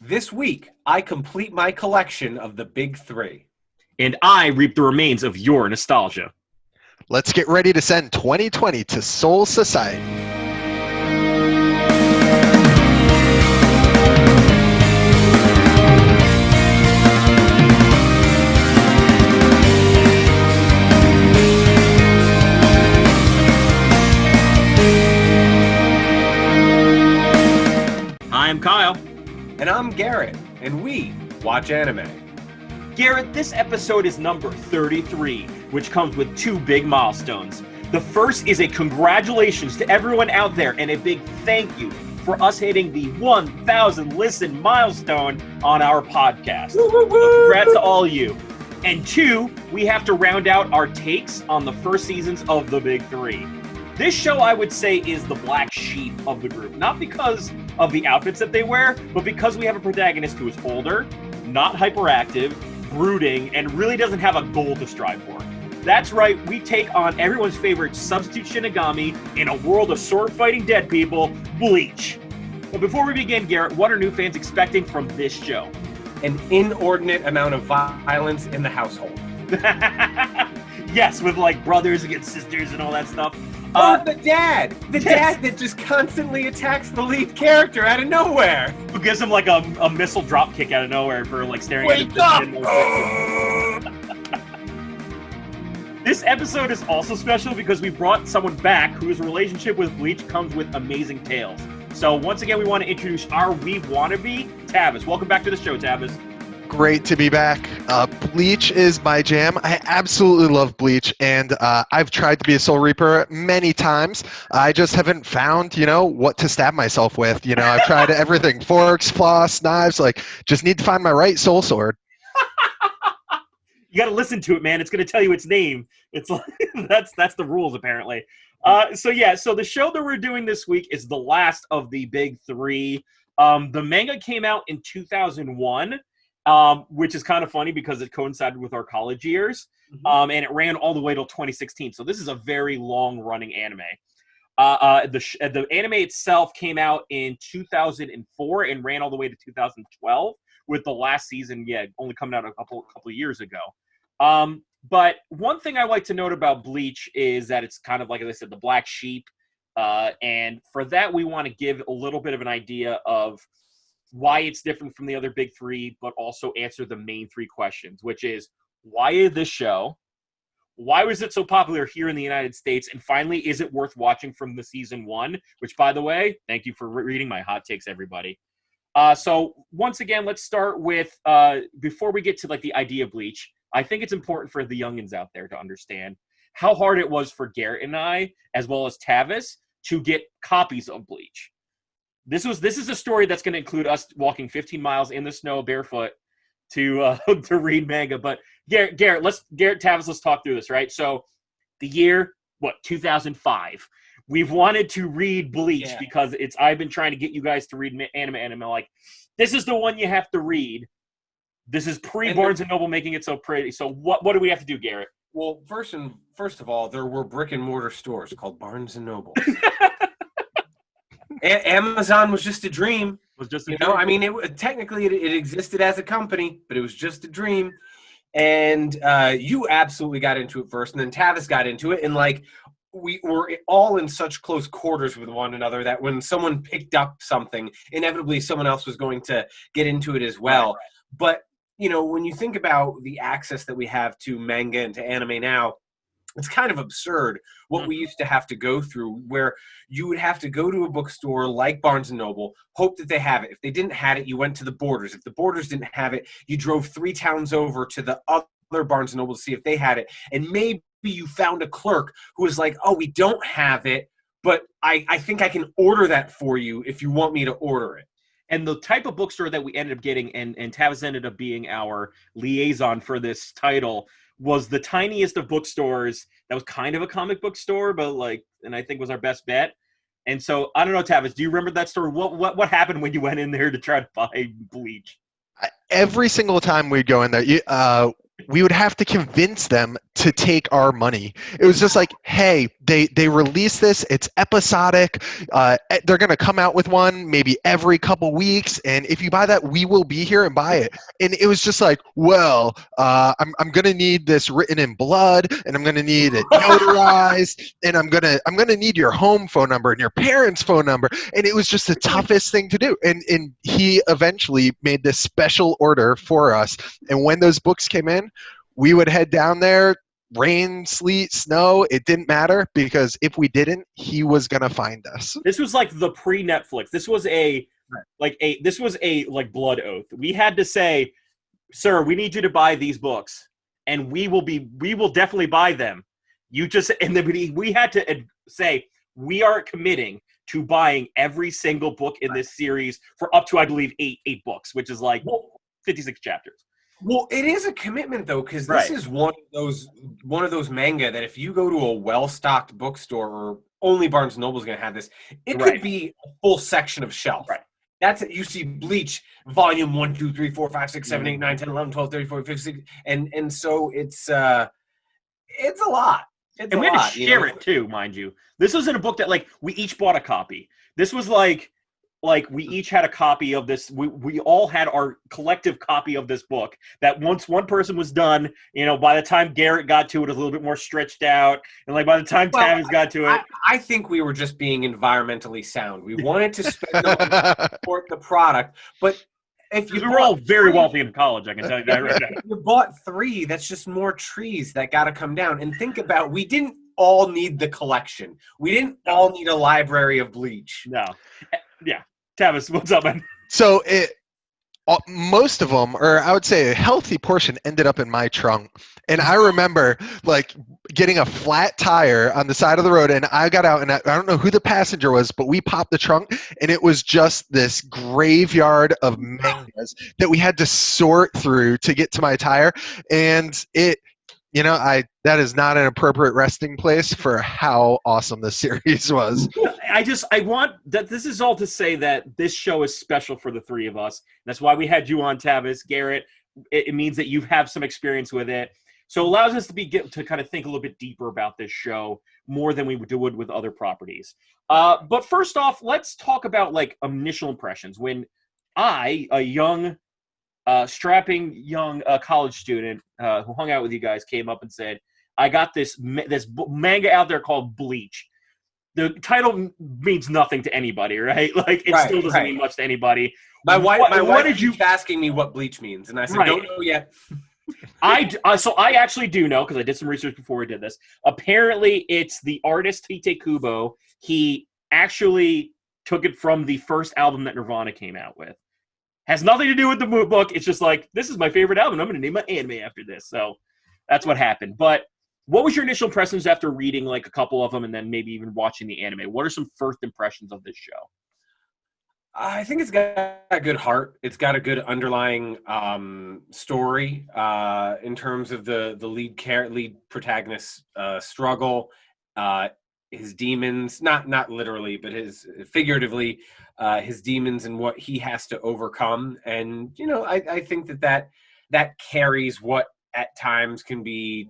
This week, I complete my collection of the big three. And I reap the remains of your nostalgia. Let's get ready to send 2020 to Soul Society. I'm Kyle. And I'm Garrett, and we watch anime. Garrett, this episode is number 33, which comes with two big milestones. The first is a congratulations to everyone out there and a big thank you for us hitting the 1,000 listen milestone on our podcast. So congrats to all you. And two, we have to round out our takes on the first seasons of the big three. This show, I would say, is the black sheep of the group. Not because of the outfits that they wear, but because we have a protagonist who is older, not hyperactive, brooding, and really doesn't have a goal to strive for. That's right, we take on everyone's favorite substitute Shinigami in a world of sword-fighting dead people, Bleach. But before we begin, Garrett, what are new fans expecting from this show? An inordinate amount of violence in the household. Yes, with like brothers against sisters and all that stuff. Or the dad that just constantly attacks the lead character out of nowhere. Who gives him like a missile drop kick out of nowhere for like staring Wake at him. This episode is also special because we brought someone back whose relationship with Bleach comes with amazing tales. So once again, we want to introduce our Weeb wannabe, Tavis. Welcome back to the show, Tavis. Great to be back. Bleach is my jam. I absolutely love Bleach, and I've tried to be a Soul Reaper many times. I just haven't found, what to stab myself with. I've tried everything: forks, floss, knives. Just need to find my right soul sword. You got to listen to it, man. It's going to tell you its name. It's like, that's the rules, apparently. So the show that we're doing this week is the last of the big three. The manga came out in 2001. Which is kind of funny because it coincided with our college years, and it ran all the way till 2016. So this is a very long-running anime. The anime itself came out in 2004 and ran all the way to 2012, with the last season, only coming out a couple of years ago. But one thing I like to note about Bleach is that it's kind of like, as I said, the black sheep, and for that we want to give a little bit of an idea of why it's different from the other big three, but also answer the main three questions, which is, why is this show? Why was it so popular here in the United States? And finally, is it worth watching from the season one? Which, by the way, thank you for reading my hot takes, everybody. So once again, let's start with, before we get to the idea of Bleach, I think it's important for the youngins out there to understand how hard it was for Garrett and I, as well as Tavis, to get copies of Bleach. This is a story that's going to include us walking 15 miles in the snow barefoot to read manga. But Garrett, Tavis, let's talk through this, right? So the year, 2005. We've wanted to read Bleach because I've been trying to get you guys to read anime, and I'm like, this is the one you have to read. This is pre-Barnes and Noble making it so pretty. So what do we have to do, Garrett? Well, first of all, there were brick and mortar stores called Barnes and Noble. Amazon was just a dream. I mean, technically it existed as a company, but it was just a dream. And you absolutely got into it first, and then Tavis got into it, and we were all in such close quarters with one another that when someone picked up something, inevitably someone else was going to get into it as well. Right. But when you think about the access that we have to manga and to anime now, it's kind of absurd what we used to have to go through, where you would have to go to a bookstore like Barnes & Noble, hope that they have it. If they didn't have it, you went to the Borders. If the Borders didn't have it, you drove 3 towns over to the other Barnes & Noble to see if they had it. And maybe you found a clerk who was like, oh, we don't have it, but I think I can order that for you if you want me to order it. And the type of bookstore that we ended up getting, and Tavis ended up being our liaison for this title, was the tiniest of bookstores that was kind of a comic book store, but and I think was our best bet. And so, I don't know, Tavis, do you remember that story? What happened when you went in there to try to buy Bleach? Every single time we'd go in there, we would have to convince them to take our money. It was just like, hey, they release this, it's episodic, they're going to come out with one maybe every couple weeks, and if you buy that, we will be here and buy it. And it was just like, well, I'm going to need this written in blood, and I'm going to need it notarized, and I'm going to need your home phone number and your parents' phone number. And it was just the toughest thing to do. And he eventually made this special order for us. And when those books came in, we would head down there, rain, sleet, snow, it didn't matter, because if we didn't, he was gonna find us. This was like the pre-Netflix. This was a blood oath. We had to say, sir, we need you to buy these books, and we will definitely buy them. And then we had to say, we are committing to buying every single book in this series for up to, I believe, eight books, which is like 56 chapters. Well, it is a commitment, though, because this is one of those manga that if you go to a well-stocked bookstore, or only Barnes & Noble is going to have this, it could be a full section of shelf. Right. That's it. You see Bleach, volume 1, 2, 3, 4, 5, 6, 7, 8, 9, 10, 11, 12, 13, 14, 15, 16, and so it's a lot. And we had to share it, too, mind you. This wasn't a book that, like, we each bought a copy. This was like we each had a copy of this. We all had our collective copy of this book, that once one person was done, by the time Garrett got to it, it was a little bit more stretched out. And like by the time Tavis got to it. I think we were just being environmentally sound. We wanted to spend to support the product. But if you were all very wealthy in college, I can tell you that right now. If you bought 3, that's just more trees that got to come down. And think about, we didn't all need the collection. We didn't all need a library of Bleach. No. Yeah. Tavis, what's up, man? So most of them, or I would say a healthy portion, ended up in my trunk. And I remember like getting a flat tire on the side of the road, and I got out, and I don't know who the passenger was, but we popped the trunk, and it was just this graveyard of mangas that we had to sort through to get to my tire. And that is not an appropriate resting place for how awesome the series was. I want that. This is all to say that this show is special for the 3 of us. That's why we had you on, Tavis. Garrett, it means that you have some experience with it. So it allows us to kind of think a little bit deeper about this show, more than we would with other properties. But first off, let's talk about like initial impressions. When I, a young, strapping young college student who hung out with you guys, came up and said, I got this manga out there called Bleach. The title means nothing to anybody, right? Like, it still doesn't mean much to anybody. My wife keeps asking me what Bleach means, and I said, don't know yet. So I actually do know, because I did some research before we did this. Apparently, it's the artist Tite Kubo. He actually took it from the first album that Nirvana came out with. Has nothing to do with the book. It's just like, this is my favorite album. I'm going to name my anime after this. So that's what happened. But what was your initial impressions after reading like a couple of them, and then maybe even watching the anime? What are some first impressions of this show? I think it's got a good heart. It's got a good underlying story in terms of the lead protagonist's struggle, his demons, not literally, but figuratively, his demons and what he has to overcome. And I think that carries what at times can be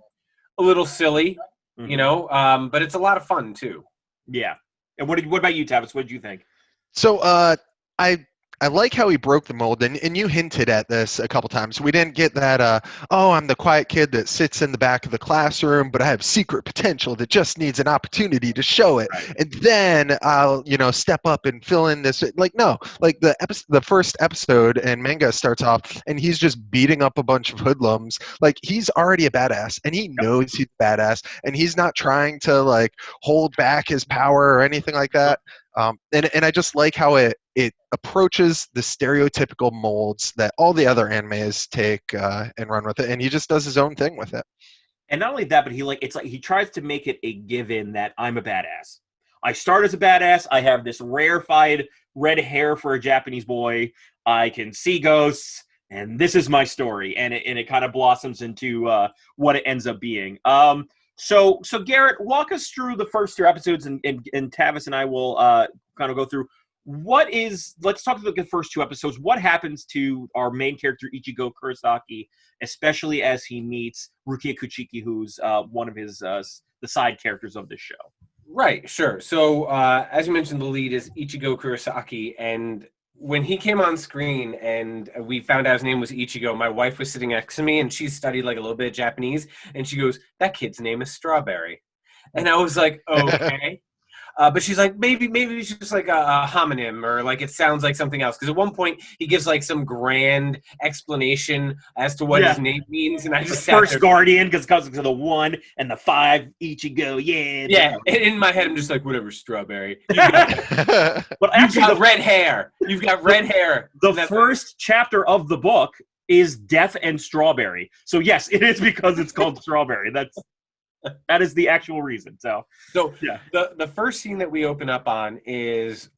a little silly, but it's a lot of fun too. Yeah. And what about you, Tavis? What did you think? So I like how he broke the mold, and you hinted at this a couple times. We didn't get that, I'm the quiet kid that sits in the back of the classroom, but I have secret potential that just needs an opportunity to show it. Right. And then I'll, step up and fill in this. Like, no, like the first episode and manga starts off, and he's just beating up a bunch of hoodlums. Like, he's already a badass, and he knows he's badass, and he's not trying to, like, hold back his power or anything like that. And I just like how it approaches the stereotypical molds that all the other animes take and run with it, and he just does his own thing with it. And not only that, but he tries to make it a given that I'm a badass. I start as a badass. I have this rarefied red hair for a Japanese boy. I can see ghosts, and this is my story. And it kind of blossoms into what it ends up being. So Garrett, walk us through the first 2 episodes, and Tavis and I will kind of go through. let's talk about the first 2 episodes. What happens to our main character, Ichigo Kurosaki, especially as he meets Rukia Kuchiki, who's one of his the side characters of this show? Right, sure. So, as you mentioned, the lead is Ichigo Kurosaki, and when he came on screen and we found out his name was Ichigo, my wife was sitting next to me, and she studied like a little bit of Japanese, and she goes, "That kid's name is Strawberry," and I was like, "Okay." But she's like, maybe it's just like a homonym, or like it sounds like something else. Because at one point he gives like some grand explanation as to what his name means, and I just the first guardian, because it comes to the 1 and the 5 Ichigo, yeah. And in my head, I'm just like, whatever, Strawberry. But actually, you've got red hair. You've got red hair. The first chapter of the book is Death and Strawberry. So yes, it is because it's called Strawberry. That is the actual reason. So yeah. The first scene that we open up on is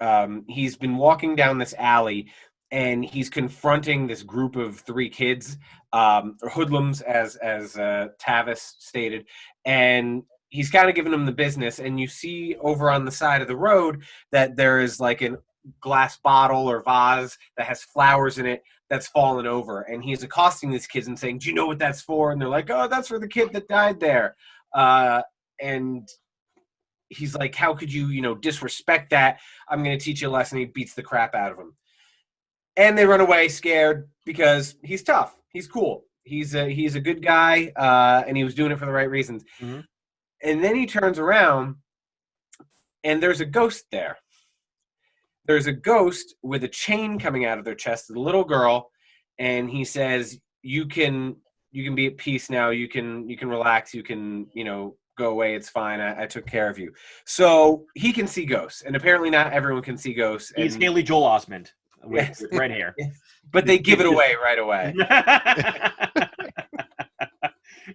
he's been walking down this alley, and he's confronting this group of 3 kids, or hoodlums, as Tavis stated, and he's kind of giving them the business. And you see over on the side of the road that there is like a glass bottle or vase that has flowers in it that's fallen over, and he's accosting these kids and saying, "Do you know what that's for?" And they're like, "Oh, that's for the kid that died there." And he's like, "How could you, disrespect that? I'm going to teach you a lesson." He beats the crap out of him. And they run away scared because he's tough. He's cool. He's a good guy, and he was doing it for the right reasons. Mm-hmm. And then he turns around, and there's a ghost there. There's a ghost with a chain coming out of their chest, a little girl, and he says, You can be at peace now. You can relax. You can, go away. It's fine. I took care of you." So he can see ghosts, and apparently not everyone can see ghosts. He's Haley Joel Osment with red hair. But they give it away right away.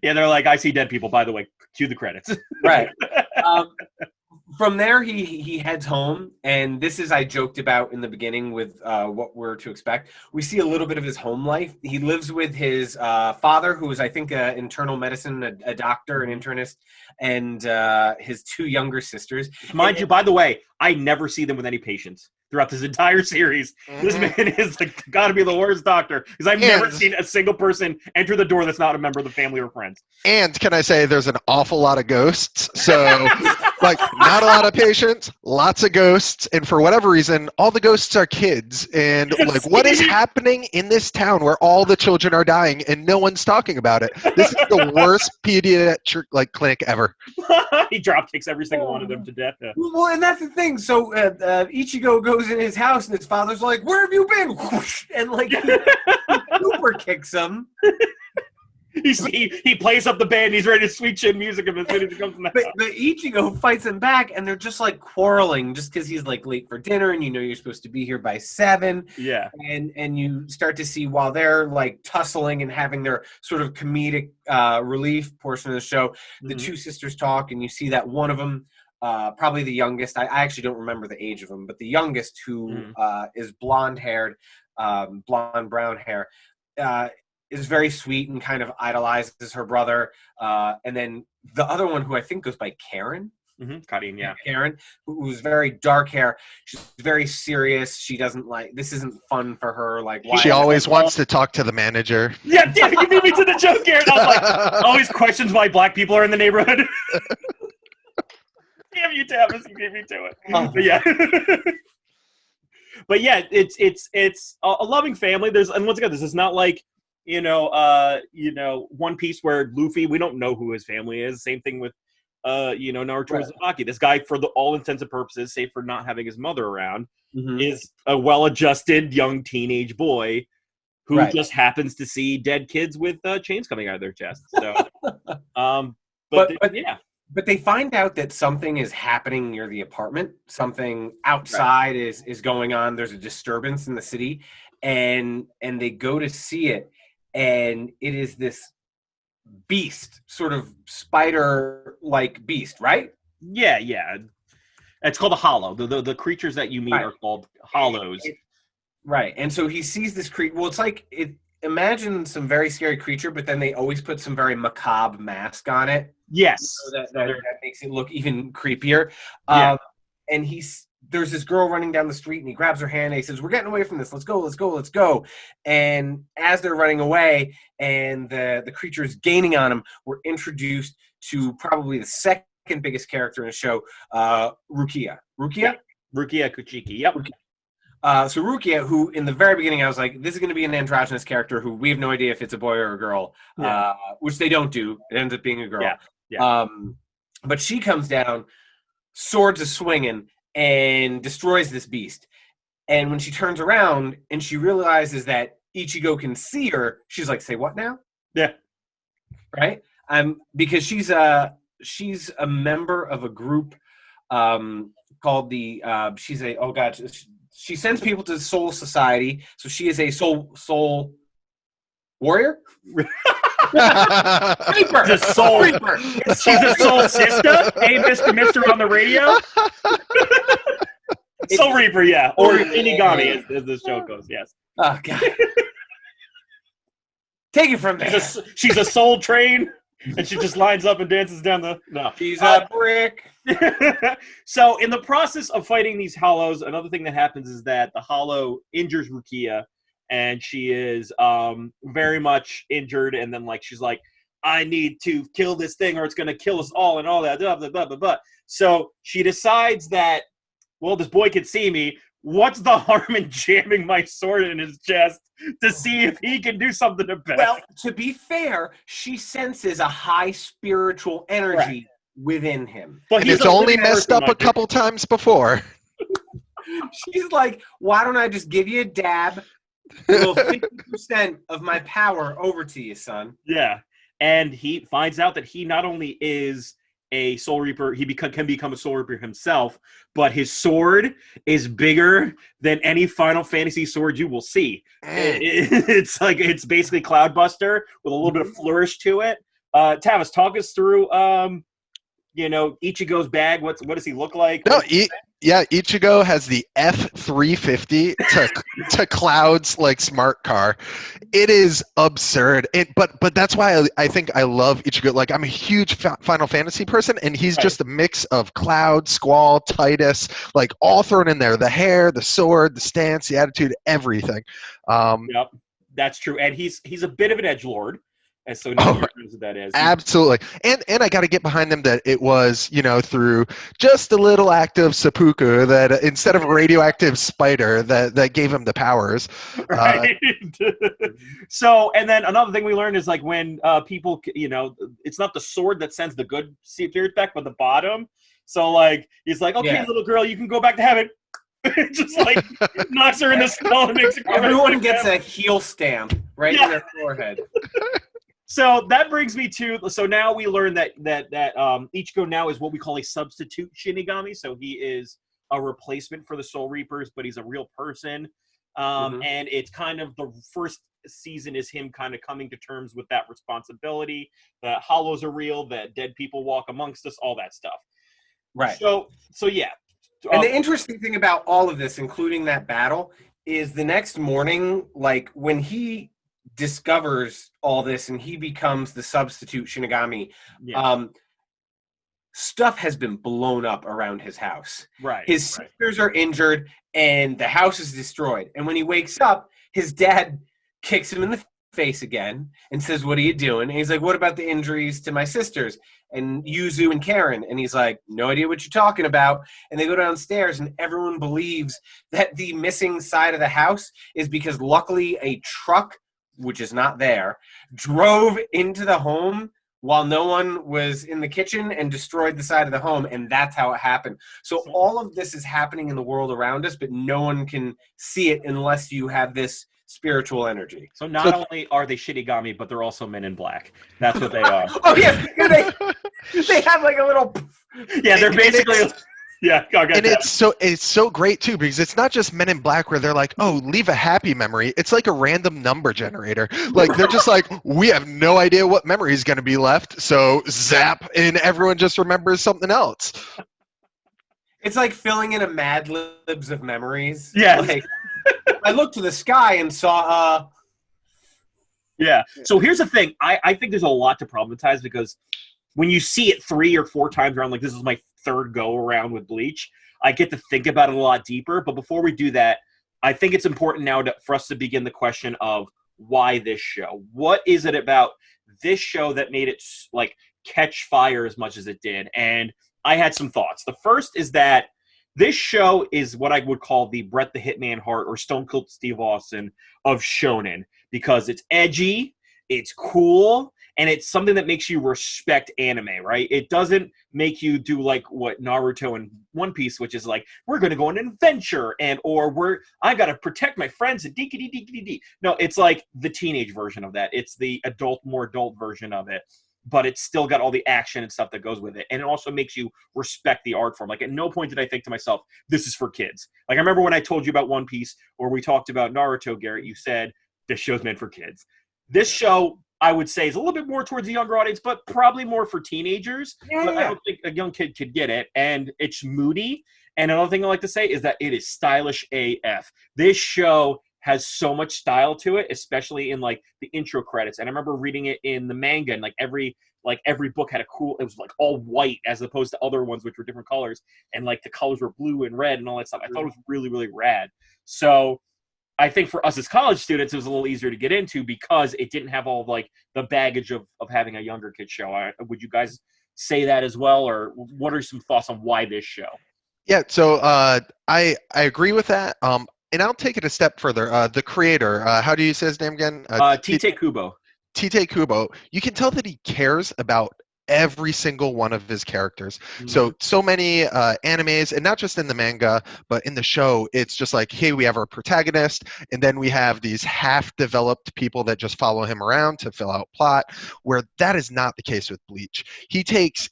Yeah, they're like, "I see dead people, by the way. Cue the credits." Right. From there, he heads home, and this is I joked about in the beginning with what we're to expect. We see a little bit of his home life. He lives with his father, who is, I think, internal medicine, a doctor, an internist, and his 2 younger sisters. Mind you, by the way, I never see them with any patients throughout this entire series. Mm-hmm. This man is got to be the worst doctor, because I've never seen a single person enter the door that's not a member of the family or friends. And can I say there's an awful lot of ghosts? So, like, not a lot of patients, lots of ghosts, and for whatever reason, all the ghosts are kids. And like, what is happening in this town where all the children are dying and no one's talking about it? This is the worst pediatric clinic ever. He drop kicks every single one of them to death. Well, and that's the thing. So Ichigo goes in his house, and his father's like, "Where have you been?" And like, super kicks him. He plays up the band. He's ready to sweet chin music him as soon as he comes in the house. But Ichigo fights him back, and they're just like quarreling just because he's like late for dinner, and you're supposed to be here by 7. Yeah. And you start to see while they're like tussling and having their sort of comedic relief portion of the show, the 2 sisters talk, and you see that one of them, probably the youngest, I actually don't remember the age of him, but the youngest, who is blonde-haired, blonde-brown hair, is very sweet and kind of idolizes her brother. And then the other one, who I think goes by Karen. Karin, yeah. Karen, who's very dark hair. She's very serious. She doesn't this isn't fun for her. Like, why? She always wants to talk to the manager. Yeah, you beat me to the joke, Karen. I was like, always questions why black people are in the neighborhood. Damn you, Tavis, you beat me to it. But yeah. But yeah, it's a loving family. And once again, this is not like, One Piece where Luffy, we don't know who his family is. Same thing with, Naruto Uzumaki. This guy, for all intents and purposes, save for not having his mother around, is a well-adjusted young teenage boy who just happens to see dead kids with chains coming out of their chests. So, But they find out that something is happening near the apartment. Something outside is going on. There's a disturbance in the city, and they go to see it. And it is this beast, sort of spider-like beast, right? Yeah. It's called a hollow. The creatures that you meet are called hollows. Right. And so he sees this creature. Well, it's like, imagine some very scary creature, but then they always put some very macabre mask on it. Yes. So that makes it look even creepier. Yeah. And there's this girl running down the street, and he grabs her hand and he says, "We're getting away from this. Let's go, let's go, let's go." And as they're running away and the creature is gaining on him, we're introduced to probably the second biggest character in the show, Rukia. Rukia? Rukia Kuchiki. Yep. So Rukia, who in the very beginning I was like, this is going to be an androgynous character who we have no idea if it's a boy or a girl, which they don't do. It ends up being a girl. Yeah. But she comes down, swords are swinging, and destroys this beast. And when she turns around and she realizes that Ichigo can see her, she's like, "Say what now?" Yeah. Right? Because she's a member of a group called the she sends people to Soul Society, so she is a soul warrior. Reaper. The soul Reaper. She's a soul sister. Hey, Mister on the radio. Soul Reaper, yeah, or Inigami, as the show goes. Yes. Oh God. Take it from there. She's a soul train, and she just lines up and dances down the. No. She's a brick. So, in the process of fighting these hollows, another thing that happens is that the hollow injures Rukia, and she is very much injured. And then, she's like, "I need to kill this thing, or it's going to kill us all," and all that. Blah, blah, blah, blah, blah. So she decides that, well, this boy can see me. What's the harm in jamming my sword in his chest to see if he can do something about it? Well, to be fair, she senses a high spiritual energy within him. But he's only messed up a couple times before. She's like, "Why don't I just give you a dab? A little 50% of my power over to you, son." Yeah. And he finds out that he not only is a Soul Reaper, he can become a Soul Reaper himself, but his sword is bigger than any Final Fantasy sword you will see. It's basically Cloudbuster with a little bit of flourish to it. Tavis, talk us through Ichigo's bag. What does he look like? No, Ichigo has the F350 to Cloud's smart car. It is absurd. But that's why I think I love Ichigo. I'm a huge Final Fantasy person, and he's just a mix of Cloud, Squall, Titus, all thrown in there. The hair, the sword, the stance, the attitude, everything. Yep, that's true. And he's a bit of an edgelord. And so now what that is. Absolutely. And I got to get behind them that it was, through just a little act of seppuku that instead of a radioactive spider that gave him the powers. Right. So, and then another thing we learned is when people, it's not the sword that sends the good spirits back, but the bottom. So he's like, "Okay, little girl, you can go back to heaven." Just knocks her in the skull and makes her Everyone gets a heel stamp right in their forehead. So that brings me to, so now we learn that Ichigo now is what we call a substitute Shinigami. So he is a replacement for the Soul Reapers, but he's a real person. And it's kind of the first season is him kind of coming to terms with that responsibility, that hollows are real, that dead people walk amongst us, all that stuff. Right. So yeah. And the interesting thing about all of this, including that battle, is the next morning, when he discovers all this and he becomes the substitute Shinigami, stuff has been blown up around his house. Right. His sisters are injured and the house is destroyed. And when he wakes up, his dad kicks him in the face again and says, "What are you doing?" And he's like, "What about the injuries to my sisters and Yuzu and Karen?" And he's like, "No idea what you're talking about." And they go downstairs and everyone believes that the missing side of the house is because luckily a truck, which is not there, drove into the home while no one was in the kitchen and destroyed the side of the home, and that's how it happened. So all of this is happening in the world around us, but no one can see it unless you have this spiritual energy. So not only are they Shinigami, but they're also Men in Black. That's what they are. Oh yes, they have a little. Yeah, they're basically. Yeah, and it's so great too because it's not just Men in Black where they're like, "Oh, leave a happy memory." It's like a random number generator. They're just like, "We have no idea what memory is going to be left," so zap, and everyone just remembers something else. It's like filling in a Mad Libs of memories. Yeah. I looked to the sky and saw. Yeah. So here's the thing. I think there's a lot to problematize because when you see it 3 or 4 times around, this is my third go around with Bleach, I get to think about it a lot deeper. But before we do that, I think it's important now for us to begin the question of why this show. What is it about this show that made it like catch fire as much as it did? And I had some thoughts. The first is that this show is what I would call the Bret the Hitman Hart or Stone Cold Steve Austin of Shounen, because it's edgy, it's cool, and it's something that makes you respect anime, right? It doesn't make you do like what Naruto and One Piece, which is like, we're going to go on an adventure, I got to protect my friends and dee. No, it's like the teenage version of that. It's the more adult version of it, but it's still got all the action and stuff that goes with it. And it also makes you respect the art form. Like, at no point did I think to myself, this is for kids. Like, I remember when I told you about One Piece, or we talked about Naruto, Garrett, you said, this show's meant for kids. This show, I would say, is a little bit more towards the younger audience, but probably more for teenagers. But I don't think a young kid could get it. And it's moody. And another thing I like to say is that it is stylish AF. This show has so much style to it, especially in like the intro credits. And I remember reading it in the manga, and like every book had it was like all white as opposed to other ones which were different colors, and like the colors were blue and red and all that stuff. I thought it was really, really rad. So I think for us as college students, it was a little easier to get into because it didn't have all like the baggage of having a younger kid show. Would you guys say that as well, or what are some thoughts on why this show? Yeah, so I agree with that. And I'll take it a step further. The creator, how do you say his name again? Tite Kubo. Tite Kubo. You can tell that he cares about every single one of his characters. Mm-hmm. So many animes, and not just in the manga, but in the show, it's just like, hey, we have our protagonist, and then we have these half-developed people that just follow him around to fill out plot, where that is not the case with Bleach. He takes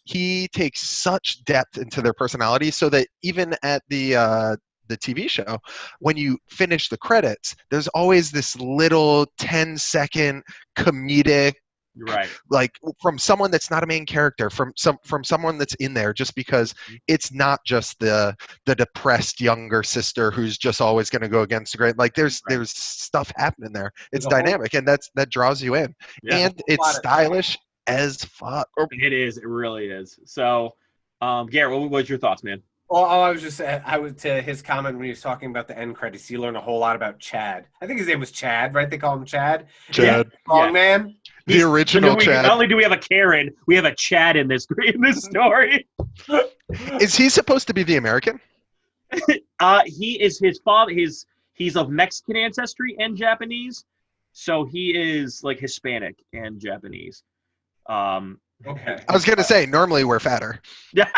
such depth into their personality, so that even at the TV show, when you finish the credits, there's always this little 10-second comedic, right, like from someone that's not a main character, from someone that's in there, just because it's not just the depressed younger sister who's just always going to go against the grain. Like there's stuff happening there. It's dynamic, and that draws you in. Yeah. And it's stylish as fuck. It is. It really is. So, Garrett, what was your thoughts, man? Well, I was to his comment when he was talking about the end credits. He learned a whole lot about Chad. I think his name was Chad, right? They call him Chad. Chad. Wrong man. The original Chad. Not only do we have a Karen, we have a Chad in this story. Is he supposed to be the American? He is his father. He's of Mexican ancestry and Japanese, so he is like Hispanic and Japanese. Okay. I was gonna say normally we're fatter. Yeah.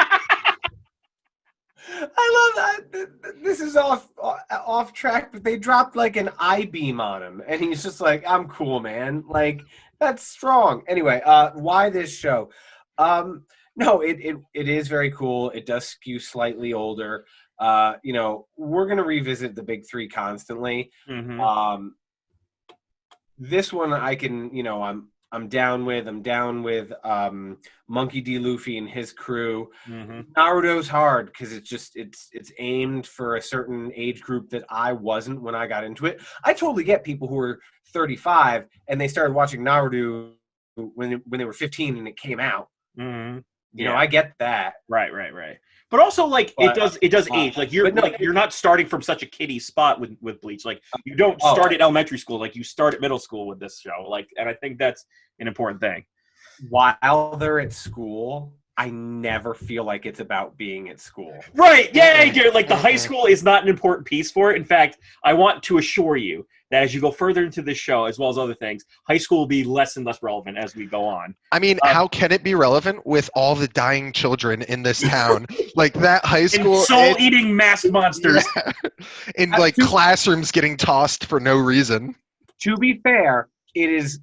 I love that. This is off track, but they dropped like an I-beam on him, and he's just like, "I'm cool, man." Like, that's strong. Anyway, why this show? No, it is very cool. It does skew slightly older. We're gonna revisit the big three constantly. Mm-hmm. This one I can, I'm down with Monkey D. Luffy and his crew. Mm-hmm. Naruto's hard because it's aimed for a certain age group that I wasn't when I got into it. I totally get people who were 35 and they started watching Naruto when they were 15 and it came out. Mm-hmm. I get that. Right. But also, like, it does age. Like you're not starting from such a kiddie spot with Bleach. Like you don't start at elementary school. Like you start at middle school with this show. Like, and I think that's an important thing. While they're at school, I never feel like it's about being at school. Right? Yeah, dude. Like the high school is not an important piece for it. In fact, I want to assure you that as you go further into this show, as well as other things, high school will be less and less relevant as we go on. I mean, how can it be relevant with all the dying children in this town? Like that high school, soul-eating masked monsters, in like classrooms getting tossed for no reason. To be fair, it is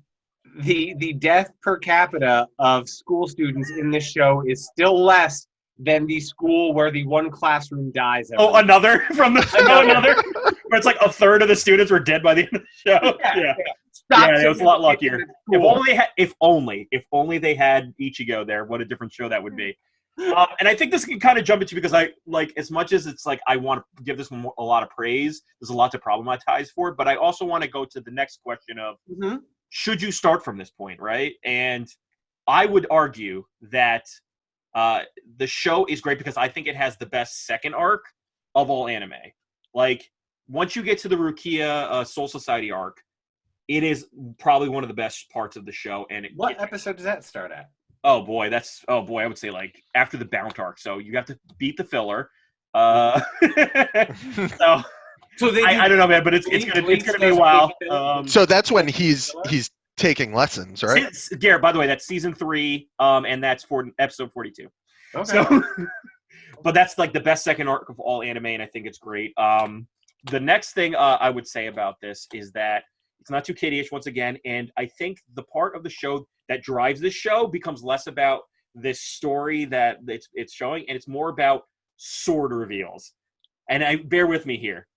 the death per capita of school students in this show is still less than the school where the one classroom dies. Another from the another where it's like a third of the students were dead by the end of the show. Yeah, it was a lot luckier. If only they had Ichigo there. What a different show that would be. And I think this can kind of jump into, because I like, as much as it's like I want to give this one a lot of praise, there's a lot to problematize for it, but I also want to go to the next question of should you start from this point, right? And I would argue that The show is great because I think it has the best second arc of all anime. Like, once you get to the Rukia Soul Society arc, it is probably one of the best parts of the show. And what episode does that start at? I would say like after the Bounce arc. So you have to beat the filler. So I don't know, man, but it's gonna be a while. So that's when he's taking lessons, right? Garrett, by the way, that's season 3, and that's for episode 42. Okay. So, but that's like the best second arc of all anime, and I think it's great. The next thing I would say about this is that it's not too kiddie-ish once again, and I think the part of the show that drives this show becomes less about this story that it's showing, and it's more about sword reveals. And bear with me here.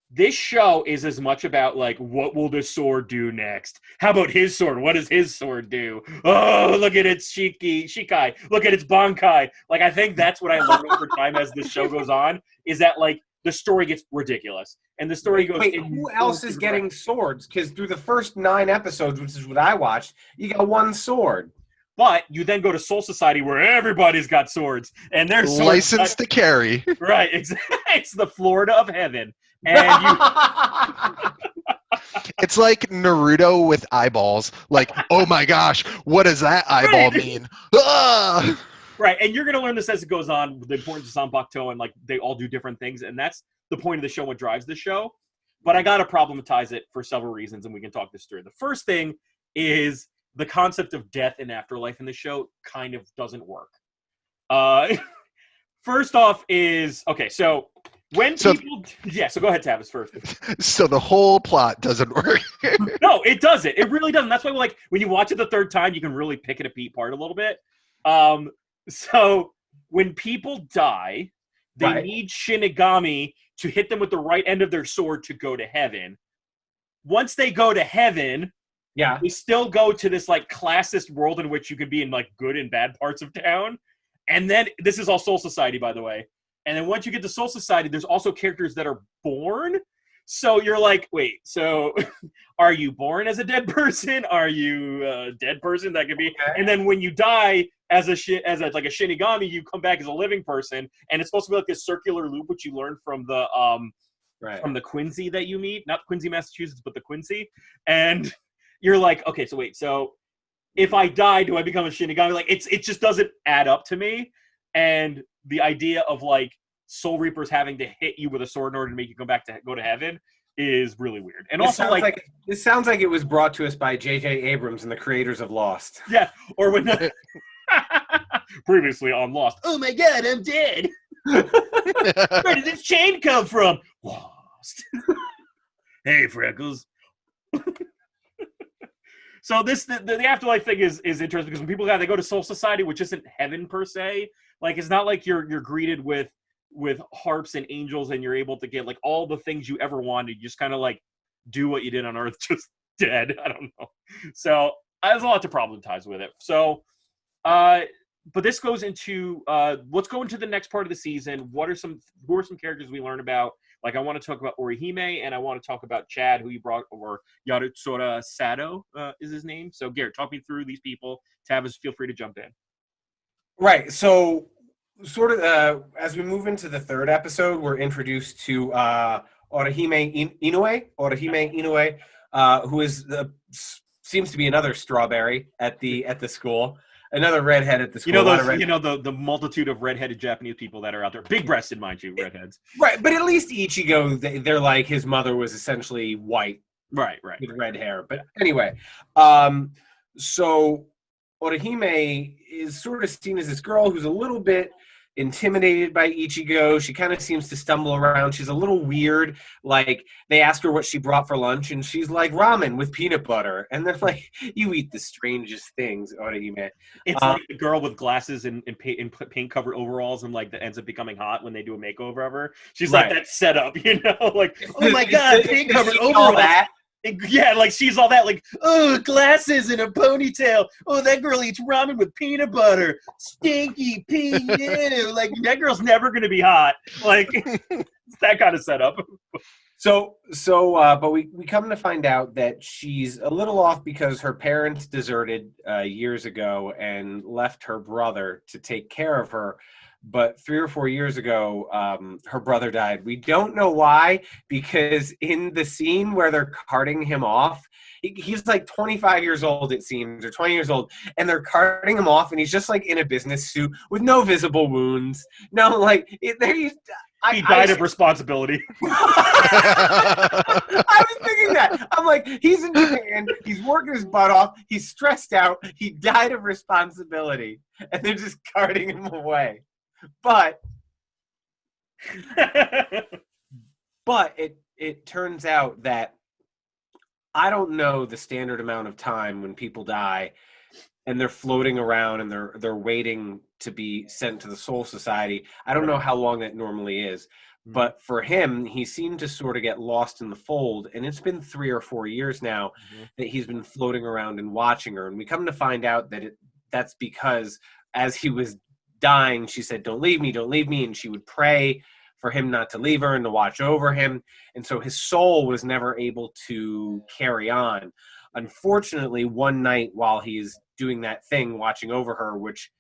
This show is as much about, like, what will this sword do next? How about his sword? What does his sword do? Oh, look at its Shikai. Look at its Bankai. Like, I think that's what I learned over time as this show goes on, is that, like, the story gets ridiculous. And the story goes... Wait, who else is getting swords? Because through the first 9 episodes, which is what I watched, you got one sword. But you then go to Soul Society where everybody's got swords. And their swords... Licensed to carry. Right, exactly. It's the Florida of heaven. And you... It's like Naruto with eyeballs. Like, oh my gosh, what does that eyeball mean? Ah! Right, and you're going to learn this as it goes on, the importance of Sanbakuto, and like they all do different things, and that's the point of the show, what drives the show. But I got to problematize it for several reasons, and we can talk this through. The first thing is the concept of death and afterlife in the show kind of doesn't work. First off is, okay, so when people... Yeah, so go ahead, Tavis, first. So the whole plot doesn't work. No, it doesn't. It really doesn't. That's why, like, when you watch it the third time, you can really pick it apart a little bit. So when people die, they need Shinigami to hit them with the right end of their sword to go to heaven. Once they go to heaven, they still go to this, like, classist world in which you can be in, like, good and bad parts of town. And then, this is all Soul Society, by the way. And then once you get to Soul Society, there's also characters that are born. So you're like, wait, so are you born as a dead person? Are you a dead person that could be? Okay. And then when you die as a Shinigami, you come back as a living person. And it's supposed to be like this circular loop, which you learn from the from the Quincy that you meet, not Quincy, Massachusetts, but the Quincy. And you're like, okay, so wait, so if I die, do I become a Shinigami? Like, it just doesn't add up to me. And the idea of, like, Soul Reapers having to hit you with a sword in order to make you go to heaven is really weird. And also, like, this sounds like it was brought to us by J.J. Abrams and the creators of Lost. Yeah, or when previously on Lost. Oh my God, I'm dead. Where did this chain come from? Lost. Hey, Freckles. So the afterlife thing is interesting because when people they go to Soul Society, which isn't heaven per se. Like, it's not like you're greeted with harps and angels and you're able to get, like, all the things you ever wanted. You just kind of, like, do what you did on Earth, just dead. I don't know. So there's a lot to problematize with it. So, but this goes into let's go into the next part of the season. Who are some characters we learn about? Like, I want to talk about Orihime, and I want to talk about Chad, who you brought over. Yarutsura Sato is his name. So, Garrett, talk me through these people. Tavis, feel free to jump in. Right. So, sort of, as we move into the third episode, we're introduced to Orihime Inoue, who is seems to be another strawberry at the school. Another redhead at the school. The multitude of redheaded Japanese people that are out there. Big-breasted, mind you, redheads. Right, but at least Ichigo, they're like, his mother was essentially white. Right. With red hair. But anyway, so Orihime is sort of seen as this girl who's a little bit intimidated by Ichigo. She kind of seems to stumble around. She's a little weird. Like, they ask her what she brought for lunch, and she's like, ramen with peanut butter. And they're like, you eat the strangest things, Orihime. It's like the girl with glasses and paint-covered overalls and, like, that ends up becoming hot when they do a makeover of her. She's like that setup, like, oh my God, paint-covered overalls. Yeah, like, she's all that, like, oh, glasses and a ponytail. Oh, that girl eats ramen with peanut butter. Stinky pee, ew. Like, that girl's never going to be hot. Like, it's that kind of setup. But we come to find out that she's a little off because her parents deserted years ago and left her brother to take care of her. But 3 or 4 years ago, her brother died. We don't know why, because in the scene where they're carting him off, he's like 25 years old, it seems, or 20 years old, and they're carting him off, and he's just like in a business suit with no visible wounds. No, like, he died of responsibility. I was thinking that. I'm like, he's in Japan, he's working his butt off, he's stressed out, he died of responsibility, and they're just carting him away. But it turns out that I don't know the standard amount of time when people die and they're floating around and they're waiting to be sent to the Soul Society. I don't know how long that normally is. But for him, he seemed to sort of get lost in the fold, and it's been 3 or 4 years now that he's been floating around and watching her. And we come to find out that that's because as he was dying, she said, don't leave me, and she would pray for him not to leave her and to watch over him. And so his soul was never able to carry on. Unfortunately, one night while he's doing that thing, watching over her, which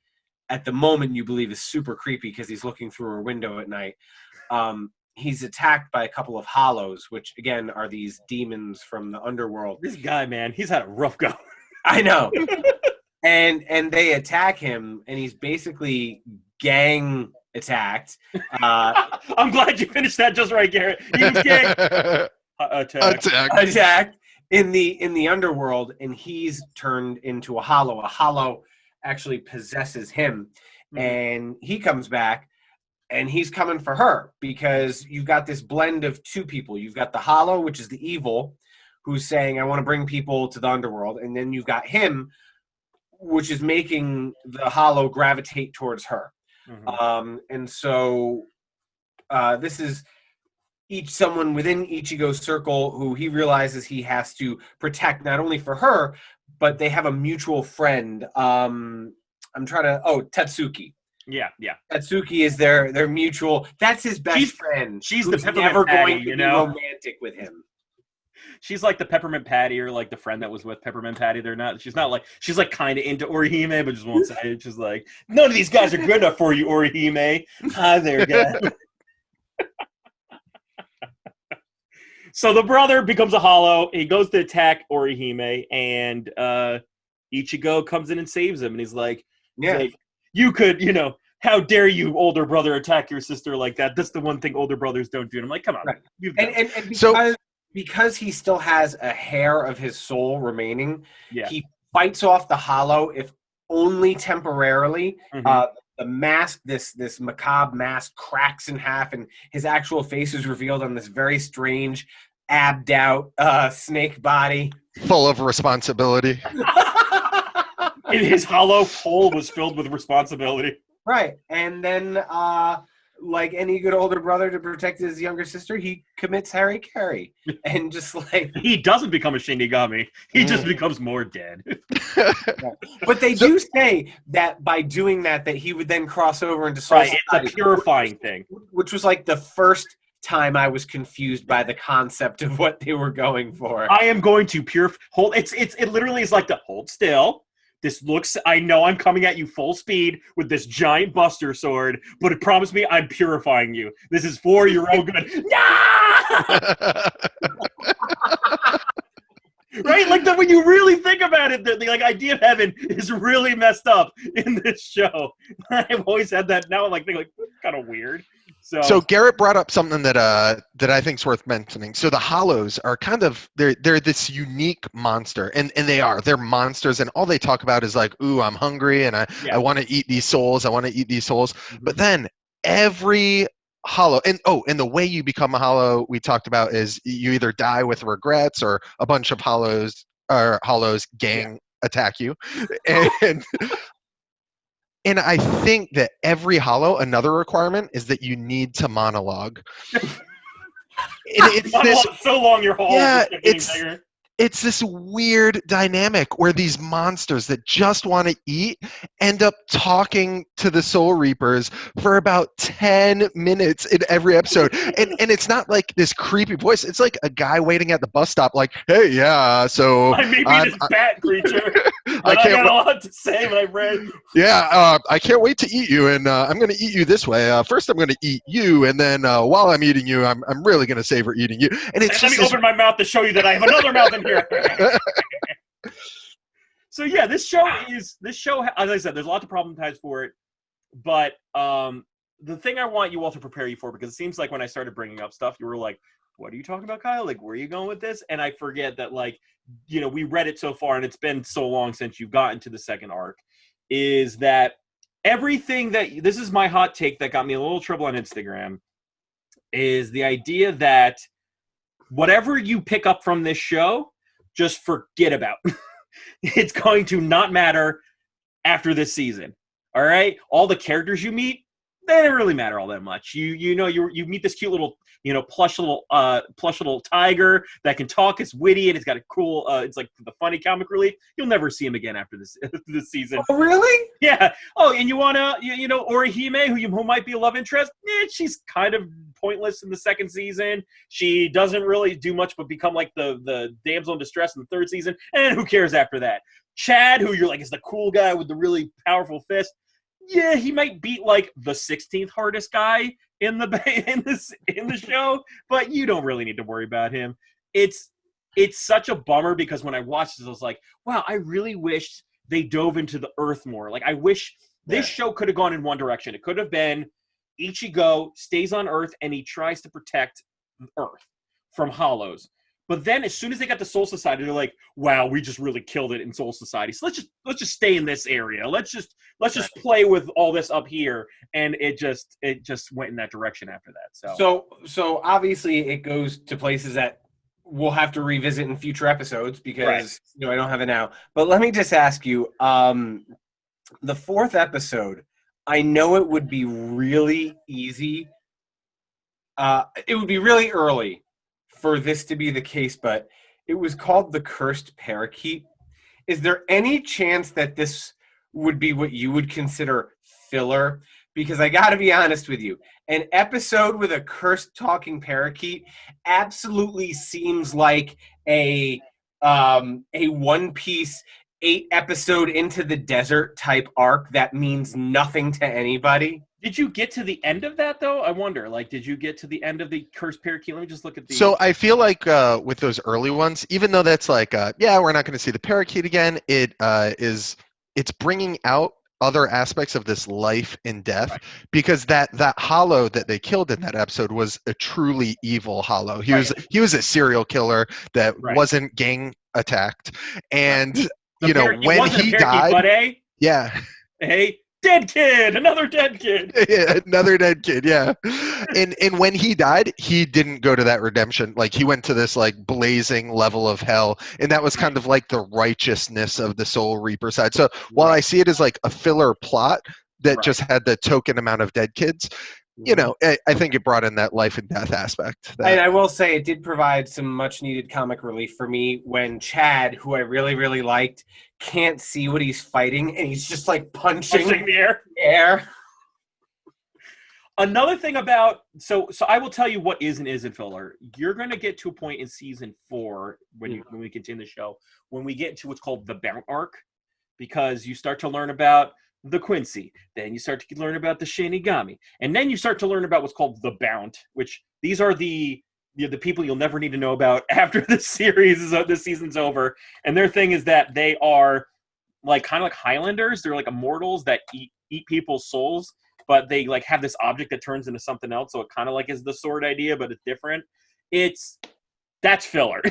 at the moment you believe is super creepy because he's looking through her window at night, he's attacked by a couple of hollows, which again are these demons from the underworld. This guy, man, he's had a rough go. I know. And they attack him, and he's basically gang attacked. I'm glad you finished that just right, Garrett. He was gang attacked in the underworld, and he's turned into a hollow. A hollow actually possesses him, and he comes back, and he's coming for her because you've got this blend of two people. You've got the hollow, which is the evil, who's saying, I want to bring people to the underworld, and then you've got him, which is making the hollow gravitate towards her. And so this is someone within Ichigo's circle who he realizes he has to protect, not only for her, but they have a mutual friend. Tatsuki. Yeah. Tatsuki is their mutual. That's his best friend. She's the peppermint never patty, going to be romantic with him. She's like the Peppermint Patty, or like the friend that was with Peppermint Patty. She's like kind of into Orihime, but just won't say it. She's like, none of these guys are good enough for you, Orihime. Hi there, guy. So the brother becomes a hollow. He goes to attack Orihime, and Ichigo comes in and saves him. And he's like, you could, how dare you, older brother, attack your sister like that? That's the one thing older brothers don't do. And I'm like, come on. Right. Because he still has a hair of his soul remaining, he fights off the hollow, if only temporarily. The mask, this macabre mask, cracks in half, and his actual face is revealed on this very strange, abbed out snake body. Full of responsibility. And his hollow hole was filled with responsibility. Right. And then, like any good older brother to protect his younger sister, he commits harikari. And just like... He doesn't become a Shinigami. He just becomes more dead. But they do say that by doing that he would then cross over into Soul Society. It's a purifying thing. Which was like the first time I was confused by the concept of what they were going for. I am going to hold... It literally is like to hold still. I know I'm coming at you full speed with this giant buster sword, but promise me I'm purifying you. This is for your own good. Right? Like, when you really think about it, the idea of heaven is really messed up in this show. I've always had that. Now I'm like, thinking, kind of weird. So Garrett brought up something that I think is worth mentioning. So the Hollows are they're this unique monster, and they're monsters, and all they talk about is like, ooh, I'm hungry, and I want to eat these souls. But then every Hollow, and the way you become a Hollow, we talked about, is you either die with regrets or a bunch of Hollows gang attack you, and. And I think that every Hollow, another requirement is that you need to monologue. It's so long your hole is getting bigger. it's this weird dynamic where these monsters that just want to eat end up talking to the Soul Reapers for about 10 minutes in every episode. And it's not like this creepy voice. It's like a guy waiting at the bus stop like, hey, yeah, so... I may be this bat creature, but I got a lot to say when I read. Yeah, I can't wait to eat you, and I'm going to eat you this way. First, I'm going to eat you, and then while I'm eating you, I'm really going to savor eating you. And it's let me open my mouth to show you that I have another mouth in here. So yeah, this show, as I said, there's a lot of problematized for it, but the thing I want you all to prepare you for, because it seems like when I started bringing up stuff, you were like, what are you talking about, Kyle? Like, where are you going with this? And I forget that, like, you know, we read it so far, and it's been so long since you've gotten to the second arc, is that everything that, this is my hot take that got me a little trouble on Instagram, is the idea that whatever you pick up from this show, just forget about. It's going to not matter after this season. All right? All the characters you meet, they don't really matter all that much. You meet this cute little, you know, plush little tiger that can talk. It's witty and it's got a cool it's like the funny comic relief. You'll never see him again after this season. Oh, really? Yeah. Oh, and you wanna you know, Orihime, who might be a love interest, she's kind of pointless in the second season. She doesn't really do much but become like the damsel in distress in the third season. And who cares after that? Chad, who you're like is the cool guy with the really powerful fist. Yeah, he might beat like the 16th hardest guy in the show, but you don't really need to worry about him. It's such a bummer because when I watched this, I was like, wow, I really wished they dove into the Earth more. Like, I wish this show could have gone in one direction. It could have been Ichigo stays on Earth and he tries to protect Earth from Hollows. But then as soon as they got to Soul Society, they're like, wow, we just really killed it in Soul Society. So let's just stay in this area. Let's just play with all this up here. And it just went in that direction after that. So obviously it goes to places that we'll have to revisit in future episodes because you know I don't have it now. But let me just ask you, the fourth episode, I know it would be really easy. It would be really early for this to be the case, but it was called The Cursed Parakeet. Is there any chance that this would be what you would consider filler? Because I got to be honest with you, an episode with a cursed talking parakeet absolutely seems like a One Piece 8-episode into the desert type arc that means nothing to anybody. Did you get to the end of that, though? I wonder. Like, did you get to the end of the Cursed Parakeet? Let me just look at the... So I feel like with those early ones, even though that's like, yeah, we're not going to see the parakeet again, it's bringing out other aspects of this life and death, because that Hollow that they killed in that episode was a truly evil Hollow. He was a serial killer that wasn't gang attacked, and you know when he died, but yeah, hey. Dead kid, another dead kid. Yeah, another dead kid, yeah. And when he died, he didn't go to that redemption. Like, he went to this, like, blazing level of hell. And that was kind of like the righteousness of the Soul Reaper side. So while I see it as, like, a filler plot that just had the token amount of dead kids, you know, I think it brought in that life and death aspect. And I will say it did provide some much-needed comic relief for me when Chad, who I really, really liked, can't see what he's fighting, and he's just, like, punching the air. Another thing about... So I will tell you what is and isn't filler. You're going to get to a point in Season 4, when we continue the show, when we get to what's called the Bount arc, because you start to learn about the Quincy, then you start to learn about the Shinigami, and then you start to learn about what's called the Bount, which these are the people you'll never need to know about after this season's over. And their thing is that they are like kind of like Highlanders. They're like immortals that eat people's souls, but they like have this object that turns into something else. So it kind of like is the sword idea, but it's different. That's filler.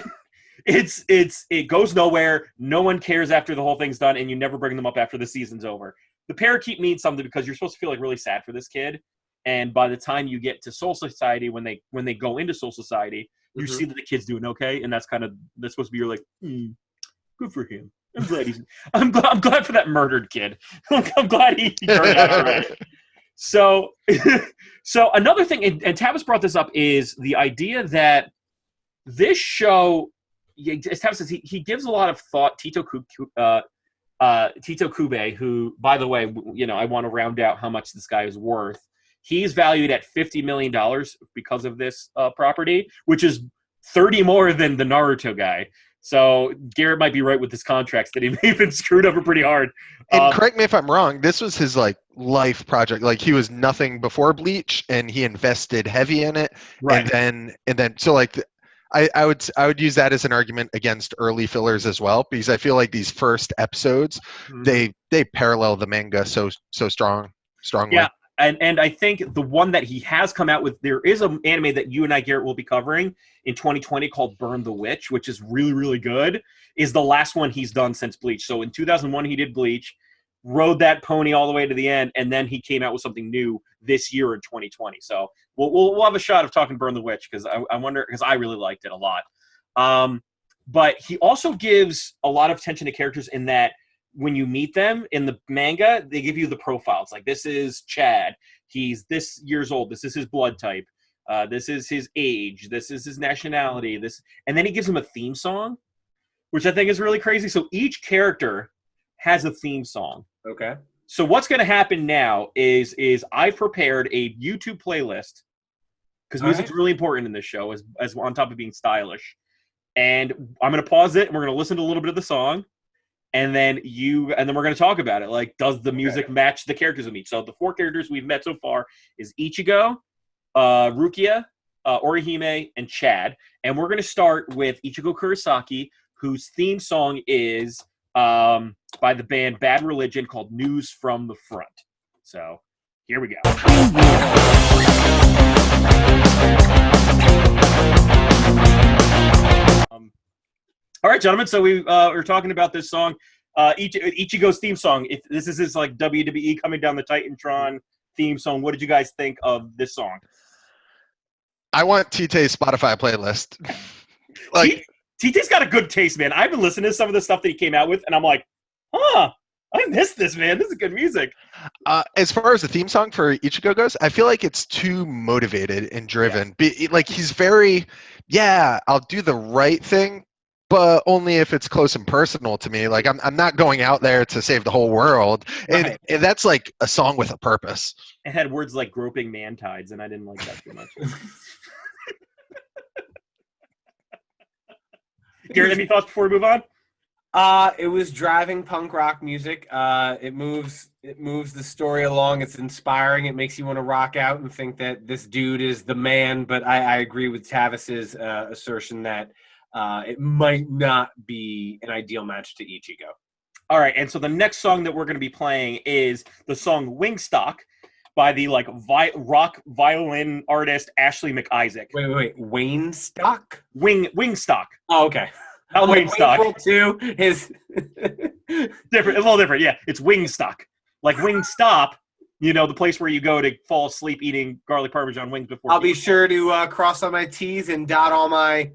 It goes nowhere. No one cares after the whole thing's done, and you never bring them up after the season's over. The parakeet means something because you're supposed to feel like really sad for this kid, and by the time you get to Soul Society, when they go into Soul Society, you see that the kid's doing okay, and that's supposed to be your like, good for him. I'm glad for that murdered kid. I'm glad he turned out all right. So another thing, and Tavis brought this up, is the idea that this show yeah, as Tavis says, he gives a lot of thought. Tito Kubo, who, by the way, I want to round out how much this guy is worth. He's valued at $50 million because of this property, which is 30 more than the Naruto guy. So Garrett might be right with his contracts that he may have been screwed over pretty hard. And correct me if I'm wrong, this was his like life project. Like he was nothing before Bleach and he invested heavy in it. Right. And then so like I would use that as an argument against early fillers as well, because I feel like these first episodes they parallel the manga so strongly. Yeah. And I think the one that he has come out with, there is an anime that you and I, Garrett, will be covering in 2020 called Burn the Witch, which is really, really good, is the last one he's done since Bleach. So in 2001, he did Bleach, rode that pony all the way to the end, and then he came out with something new this year in 2020. So we'll have a shot of talking Burn the Witch, because I wonder, because I really liked it a lot. But he also gives a lot of attention to characters in that when you meet them in the manga, they give you the profiles. Like, this is Chad. He's this years old. This is his blood type. This is his age. This is his nationality. And then he gives him a theme song, which I think is really crazy. So each character has a theme song. Okay. So what's going to happen now is I've prepared a YouTube playlist, because music's really important in this show, as on top of being stylish. And I'm going to pause it, and we're going to listen to a little bit of the song. And then we're going to talk about it. Like, does the music match the characters we meet? So the 4 characters we've met so far is Ichigo, Rukia, Orihime, and Chad. And we're going to start with Ichigo Kurosaki, whose theme song is by the band Bad Religion, called News from the Front. So here we go. All right, gentlemen. So we're talking about this song, Ichigo's theme song. If this is his like WWE coming down the Titantron theme song, what did you guys think of this song? I want Tite's Spotify playlist. Like, Tite's got a good taste, man. I've been listening to some of the stuff that he came out with, and I'm like, I missed this, man. This is good music. As far as the theme song for Ichigo goes, I feel like it's too motivated and driven. Like, he's very, I'll do the right thing, but only if it's close and personal to me. Like, I'm not going out there to save the whole world. And that's like a song with a purpose. It had words like groping man tides, and I didn't like that too much. Garrett, any thoughts before we move on? It was driving punk rock music. It moves the story along. It's inspiring. It makes you want to rock out and think that this dude is the man. But I agree with Tavis's assertion that it might not be an ideal match to Ichigo. All right, and so the next song that we're going to be playing is the song Wingstock by the rock violin artist Ashley McIsaac. Wait, Waynestock? Wingstock. Oh, okay. Not Waynestock. World 2 is different. A little different. Yeah, it's Wingstock. Like Wingstop, the place where you go to fall asleep eating garlic parmesan wings before. I'll be sure to cross all my T's and dot all my.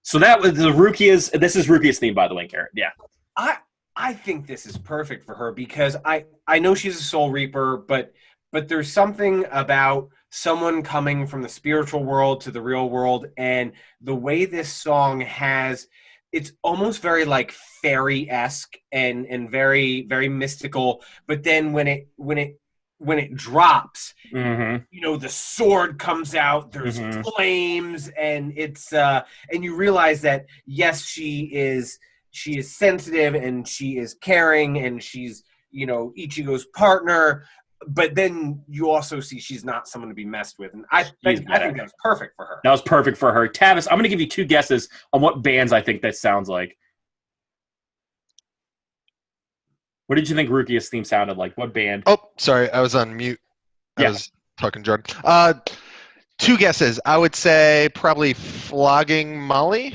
So that was the Rukia's. This is Rukia's theme, by the way, Garrett. Yeah. I think this is perfect for her because I know she's a soul reaper, but there's something about someone coming from the spiritual world to the real world, and the way this song it's almost very like fairy-esque and very, very mystical. But then when it drops, the sword comes out, there's flames, and it's and you realize that yes, she is sensitive and she is caring and she's Ichigo's partner, but then you also see she's not someone to be messed with, and I think that was perfect for her. That was perfect for her. Tavis, I'm going to give you 2 guesses on what bands I think that sounds like. What did you think Rukia's theme sounded like? What band? Oh, sorry, I was on mute. I was talking Jordan. 2 guesses. I would say probably Flogging Molly.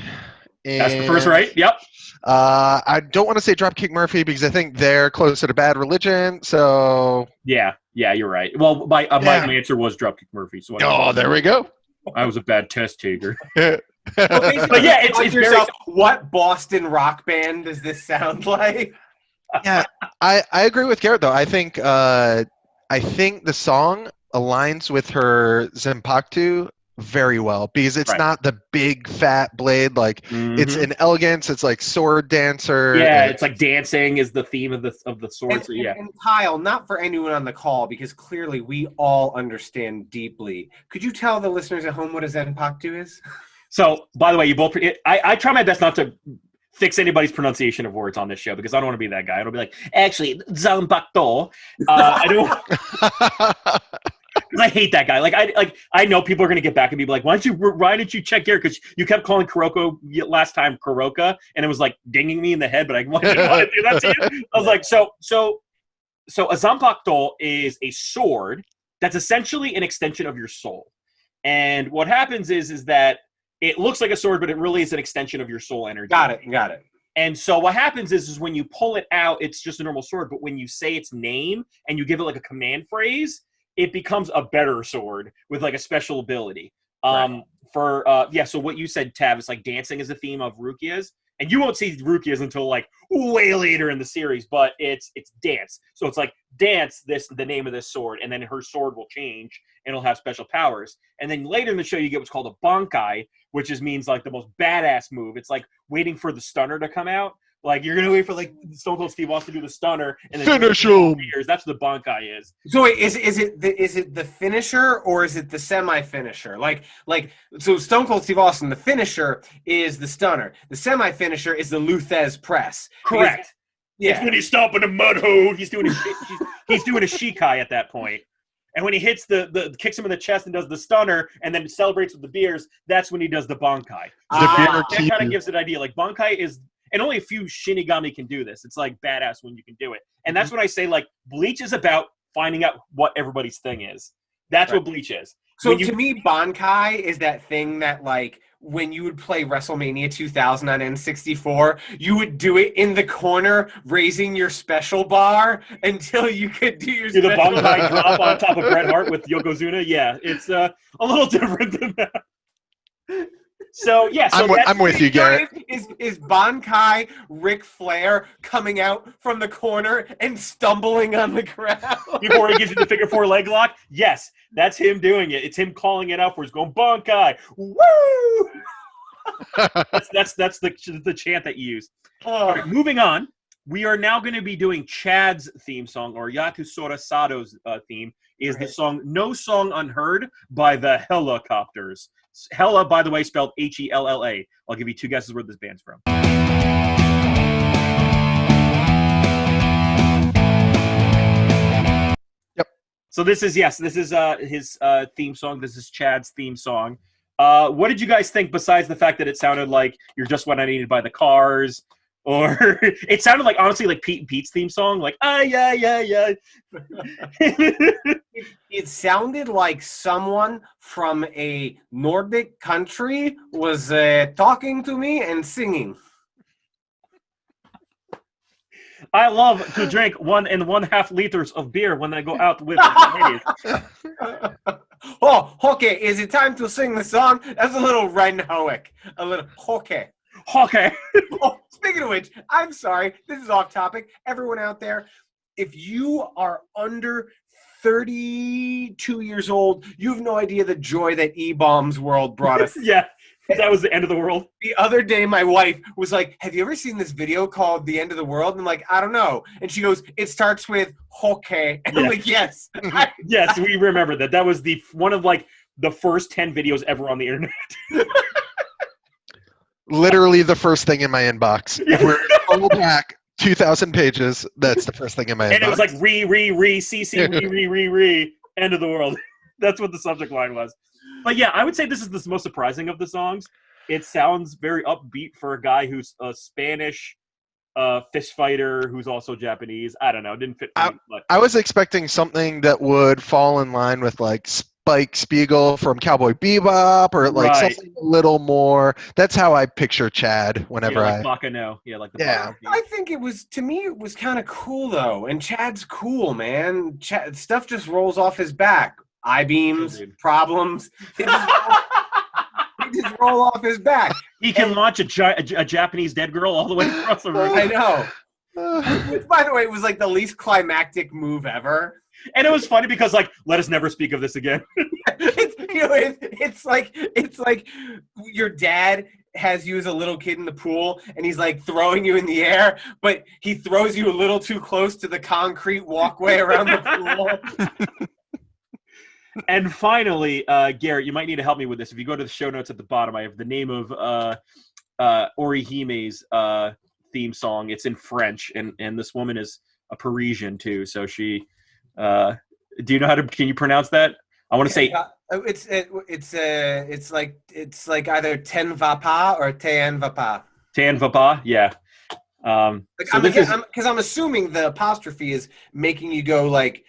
That's the first right. Yep. I don't want to say Dropkick Murphy because I think they're closer to Bad Religion. So yeah, you're right. Well, my answer was Dropkick Murphy. So there we go. I was a bad test taker. But yeah, it's yourself, what Boston rock band does this sound like? Yeah, I agree with Garrett though. I think I think the song aligns with her Zanpakuto very well because it's Right. not the big fat blade. Like it's an elegance. It's like sword dancer. Yeah, and- it's like dancing is the theme of the sword. And, So yeah. and Kyle, not for anyone on the call, because clearly we all understand deeply. Could you tell the listeners at home what a Zanpakuto is? So, by the way, you both. I try my best not to fix anybody's pronunciation of words on this show because I don't want to be that guy. I don't be like, actually, Zanpakuto. I don't. Because I hate that guy. I know people are gonna get back and be like, why didn't you check here? Because you kept calling Kuroko last time Kuroka, and it was like dinging me in the head. But I didn't want to do that to you. I was like, so a Zanpakuto is a sword that's essentially an extension of your soul. And what happens is that it looks like a sword, but it really is an extension of your soul energy. Got it. And so what happens is when you pull it out, it's just a normal sword. But when you say its name and you give it like a command phrase, it becomes a better sword with like a special ability. Right. So what you said, Tavis, like dancing is a theme of Rukia's. And you won't see Rukia's until like way later in the series, but it's dance. So it's like dance the name of this sword, and then her sword will change and it'll have special powers. And then later in the show you get what's called a Bankai, which means like the most badass move. It's like waiting for the stunner to come out. Like you're gonna wait for like Stone Cold Steve Austin to do the stunner and then Finish him. That's what the Bankai is. So wait, is it the finisher or is it the semi-finisher? So Stone Cold Steve Austin, the finisher is the stunner. The semi-finisher is the Luthez press. Correct. Yeah. It's when he's stomping a mud hole. He's doing he's doing a Shikai at that point. And when he hits the kicks him in the chest and does the stunner and then celebrates with the beers, that's when he does the Bankai. That kind of gives it an idea. Like Bankai is. And only a few Shinigami can do this. It's like badass when you can do it. And that's when I say like Bleach is about finding out what everybody's thing is. That's what Bleach is. So to me, Bankai is that thing that like when you would play WrestleMania 2000 on N64, you would do it in the corner, raising your special bar until you could do your the Bankai drop on top of Bret Hart with Yokozuna. Yeah, it's a little different than that. So yeah, I'm with you, Garrett. Is Bankai Ric Flair coming out from the corner and stumbling on the ground before he gives you the figure four leg lock? Yes, that's him doing it. It's him calling it out for. He's going Bankai. Woo! that's the chant that you use. All right, moving on. We are now going to be doing Chad's theme song, or Yatusora Sado's theme, is the song No Song Unheard by the Helicopters. Hella, by the way, spelled Hella. I'll give you two guesses where this band's from. Yep. So this is his theme song. This is Chad's theme song. What did you guys think besides the fact that it sounded like You're Just What I Needed by the Cars? Or it sounded like, honestly, like Pete and Pete's theme song, like, yeah. It sounded like someone from a Nordic country was talking to me and singing. I love to drink 1.5 liters of beer when I go out with the ladies. Oh, okay, is it time to sing the song? That's a little Renhoek. A little, okay. Okay. Oh, speaking of which, I'm sorry. This is off topic. Everyone out there, if you are under 32 years old, you have no idea the joy that E-Bombs World brought us. Yeah, that was the end of the world. The other day, my wife was like, have you ever seen this video called The End of the World? And I'm like, I don't know. And she goes, it starts with okay. And I'm like, yes. Yes, we remember that. That was one of like the first 10 videos ever on the internet. Literally the first thing in my inbox. If we're all back 2,000 pages, that's the first thing in my inbox. And it was like CC, end of the world. That's what the subject line was. But yeah, I would say this is the most surprising of the songs. It sounds very upbeat for a guy who's a Spanish fist fighter who's also Japanese. I don't know. It didn't fit for me. But I was expecting something that would fall in line with like Spike Spiegel from Cowboy Bebop, or like something a little more. That's how I picture Chad whenever like Bakano. Yeah, like the Bakano. I think it was kind of cool though, and Chad's cool, man. Stuff just rolls off his back. I-beams, problems. They just roll off his back. He can launch a Japanese dead girl all the way across the room. I know. Which, by the way, was like the least climactic move ever. And it was funny because, like, let us never speak of this again. It's like your dad has you as a little kid in the pool, and he's like throwing you in the air, but he throws you a little too close to the concrete walkway around the pool. And finally, Garrett, you might need to help me with this. If you go to the show notes at the bottom, I have the name of Orihime's theme song. It's in French, and this woman is a Parisian too. So she, do you know how to? Can you pronounce that? I want to say it's like either ten va pas or ten va pas. Tan Vapa, yeah. Because I'm assuming the apostrophe is making you go like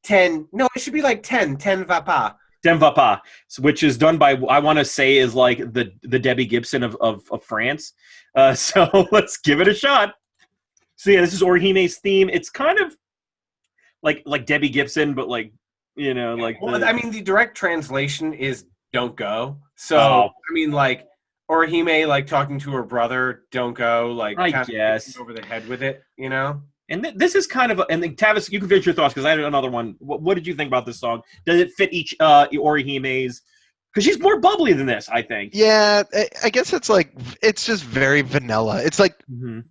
10. No, it should be like 10 va pas. 10 va pas, which is done by, I want to say, is like the Debbie Gibson of France. So let's give it a shot. So yeah, this is Orihime's theme. It's kind of like Debbie Gibson, but like, you know, like. Well, I mean, the direct translation is "Don't go." So I mean, like Orihime, like talking to her brother, "Don't go," like I kind guess of over the head with it, you know. And this is kind of, and then Tavis, you can finish your thoughts because I had another one. What did you think about this song? Does it fit each Orihime's? Because she's more bubbly than this, I think. Yeah, I guess it's just very vanilla. It's like,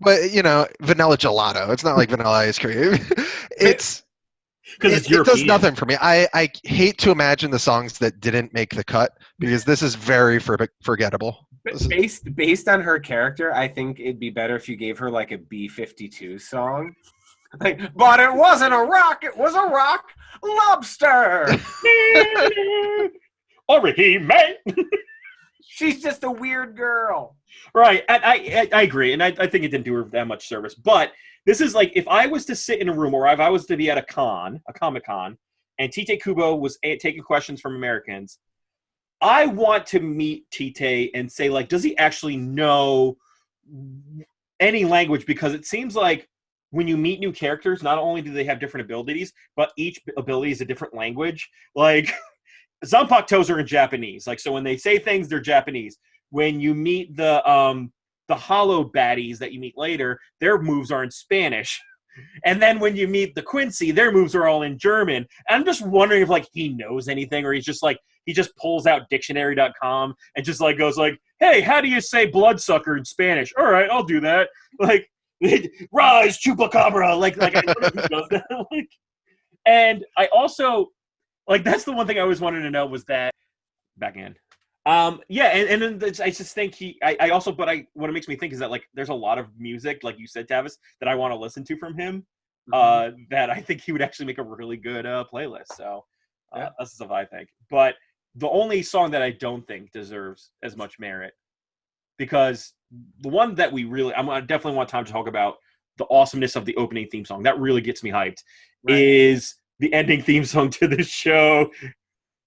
but you know, vanilla gelato. It's not like vanilla ice cream. It does nothing for me. I hate to imagine the songs that didn't make the cut because this is very forgettable. Based on her character, I think it'd be better if you gave her like a B-52 song. Like, but it wasn't a rock, it was a rock lobster. Orihime. She's just a weird girl. Right. I agree. And I think it didn't do her that much service. But this is like, if I was to sit in a room or if I was to be at a Comic-Con, and Tite Kubo was taking questions from Americans, I want to meet Tite and say, like, does he actually know any language? Because it seems like when you meet new characters, not only do they have different abilities, but each ability is a different language. Like, Zanpakutos are in Japanese. Like, so when they say things, they're Japanese. When you meet the hollow baddies that you meet later, their moves are in Spanish. And then when you meet the Quincy, their moves are all in German. And I'm just wondering if, like, he knows anything, or he's just like, he just pulls out dictionary.com and just like goes like, hey, how do you say bloodsucker in Spanish? All right, I'll do that. Like, rise, chupacabra. Like I know he does that. Like, and I also, like, that's the one thing I always wanted to know was that back end. Yeah, and then I just think what it makes me think is that, like, there's a lot of music, like you said, Tavis, that I want to listen to from him, that I think he would actually make a really good playlist. So that's stuff I think. But the only song that I don't think deserves as much merit, because the one that I definitely want time to talk about the awesomeness of the opening theme song, that really gets me hyped, is the ending theme song to this show.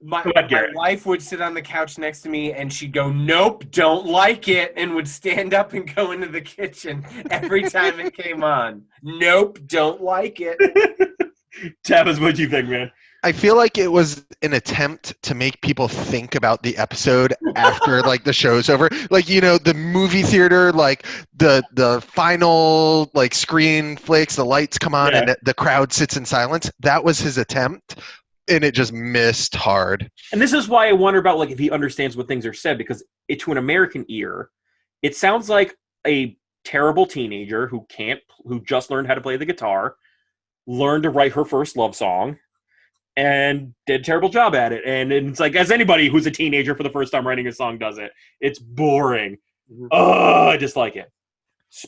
My wife would sit on the couch next to me and she'd go, nope, don't like it, and would stand up and go into the kitchen every time it came on. Nope, don't like it. Tavis, what'd you think, man? I feel like it was an attempt to make people think about the episode after like the show's over. Like, you know, the movie theater, like the final like screen flicks, the lights come on and the crowd sits in silence. That was his attempt. And it just missed hard. And this is why I wonder about, like, if he understands what things are said, because to an American ear, it sounds like a terrible teenager who just learned how to play the guitar, learned to write her first love song, and did a terrible job at it. And it's like, as anybody who's a teenager for the first time writing a song does it, it's boring. I dislike it.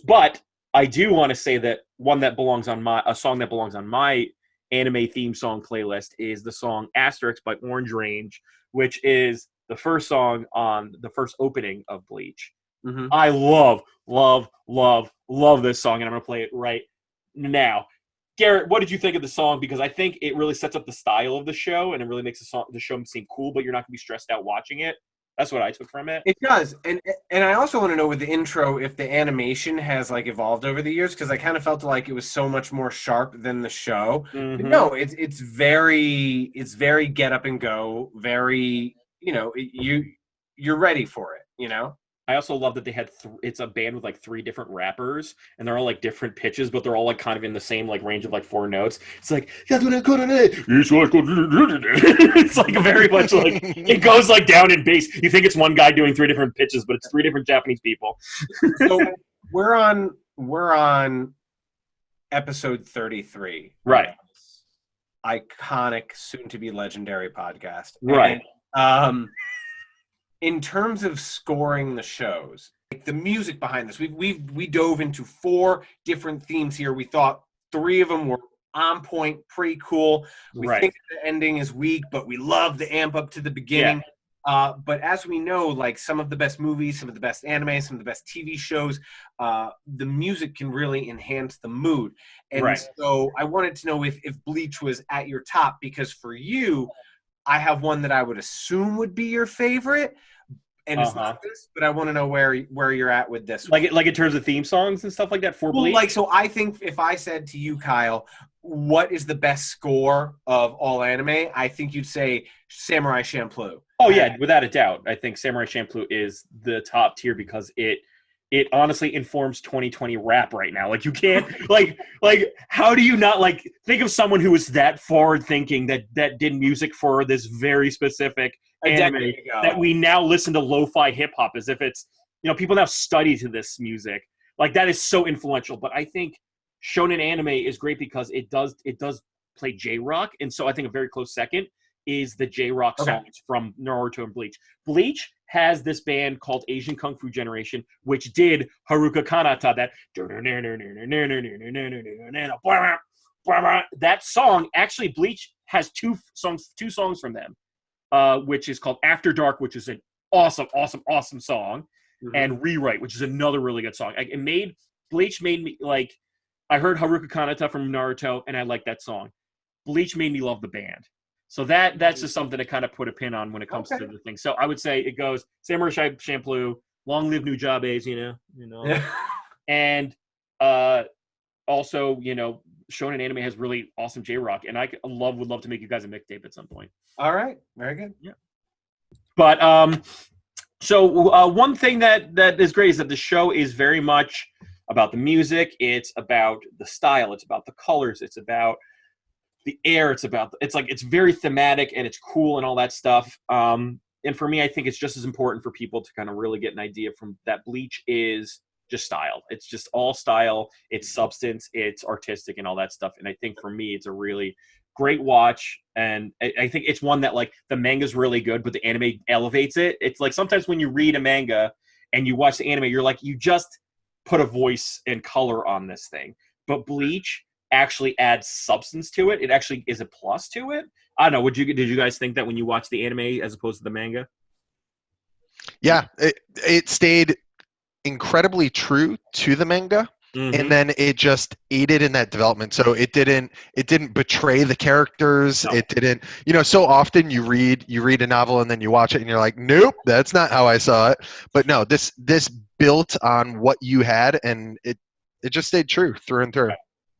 But I do want to say that a song that belongs on my anime theme song playlist is the song Asterisk by Orange Range, which is the first song on the first opening of Bleach. I love this song, and I'm going to play it right now. Garrett, what did you think of the song? Because I think it really sets up the style of the show, and it really makes the show seem cool, but you're not going to be stressed out watching it. That's what I took from it. It does. And I also want to know with the intro if the animation has like evolved over the years, because I kind of felt like it was so much more sharp than the show. But no, it's very get up and go, very, you know, you're ready for it, you know? I also love that they had it's a band with like 3 different rappers, and they're all like different pitches, but they're all like kind of in the same like range of like 4 notes. It's like it's like very much like it goes like down in bass. You think it's one guy doing 3 different pitches, but it's 3 different Japanese people. So we're on episode 33. Right. Iconic, soon to be legendary podcast. Right. And, in terms of scoring the shows, like the music behind this, we dove into 4 different themes here. We thought 3 of them were on point, pretty cool. We think the ending is weak, but we love the amp up to the beginning. Yeah. But as we know, like some of the best movies, some of the best anime, some of the best TV shows, the music can really enhance the mood. And so I wanted to know if Bleach was at your top, because for you, I have one that I would assume would be your favorite, and it's not this, but I want to know where you're at with this. Like in terms of theme songs and stuff like that for Bleach? Like, so I think if I said to you, Kyle, what is the best score of all anime, I think you'd say Samurai Champloo. Oh yeah, without a doubt. I think Samurai Champloo is the top tier because it honestly informs 2020 rap right now. Like you can't like how do you not like think of someone who was that forward thinking that did music for this very specific anime that we now listen to lo-fi hip hop as if it's, you know, people now study to this music. Like that is so influential. But I think shonen anime is great because it does play J-rock, and so I think a very close second is the J-rock songs from Naruto and Bleach. Bleach has this band called Asian Kung Fu Generation, which did Haruka Kanata, that song. Actually, Bleach has two songs from them, which is called After Dark, which is an awesome song, and Rewrite, which is another really good song. Bleach made me like, I heard Haruka Kanata from Naruto, and I liked that song. Bleach made me love the band. So that's just something to kind of put a pin on when it comes to the thing. So I would say it goes Samurai Champloo, Long Live Nujabes, you know, and also, you know, Shonen anime has really awesome J-rock, and I would love to make you guys a mixtape at some point. All right, very good. Yeah, but so one thing that is great is that the show is very much about the music. It's about the style. It's about the colors. It's about the air. It's very thematic and it's cool and all that stuff. And for me, I think it's just as important for people to kind of really get an idea from that Bleach is just style. It's just all style. It's substance. It's artistic and all that stuff. And I think for me, it's a really great watch. And I think it's one that like the manga's really good, but the anime elevates it. It's like sometimes when you read a manga and you watch the anime, you're like, you just put a voice and color on this thing. But Bleach actually adds substance to it. It actually is a plus to it. I don't know. Did you guys think that when you watched the anime as opposed to the manga? Yeah, it stayed incredibly true to the manga, and then it just aided in that development. So it didn't betray the characters. No. It didn't, you know, so often you read a novel and then you watch it and you're like, nope, that's not how I saw it. But no, this built on what you had, and it just stayed true through and through.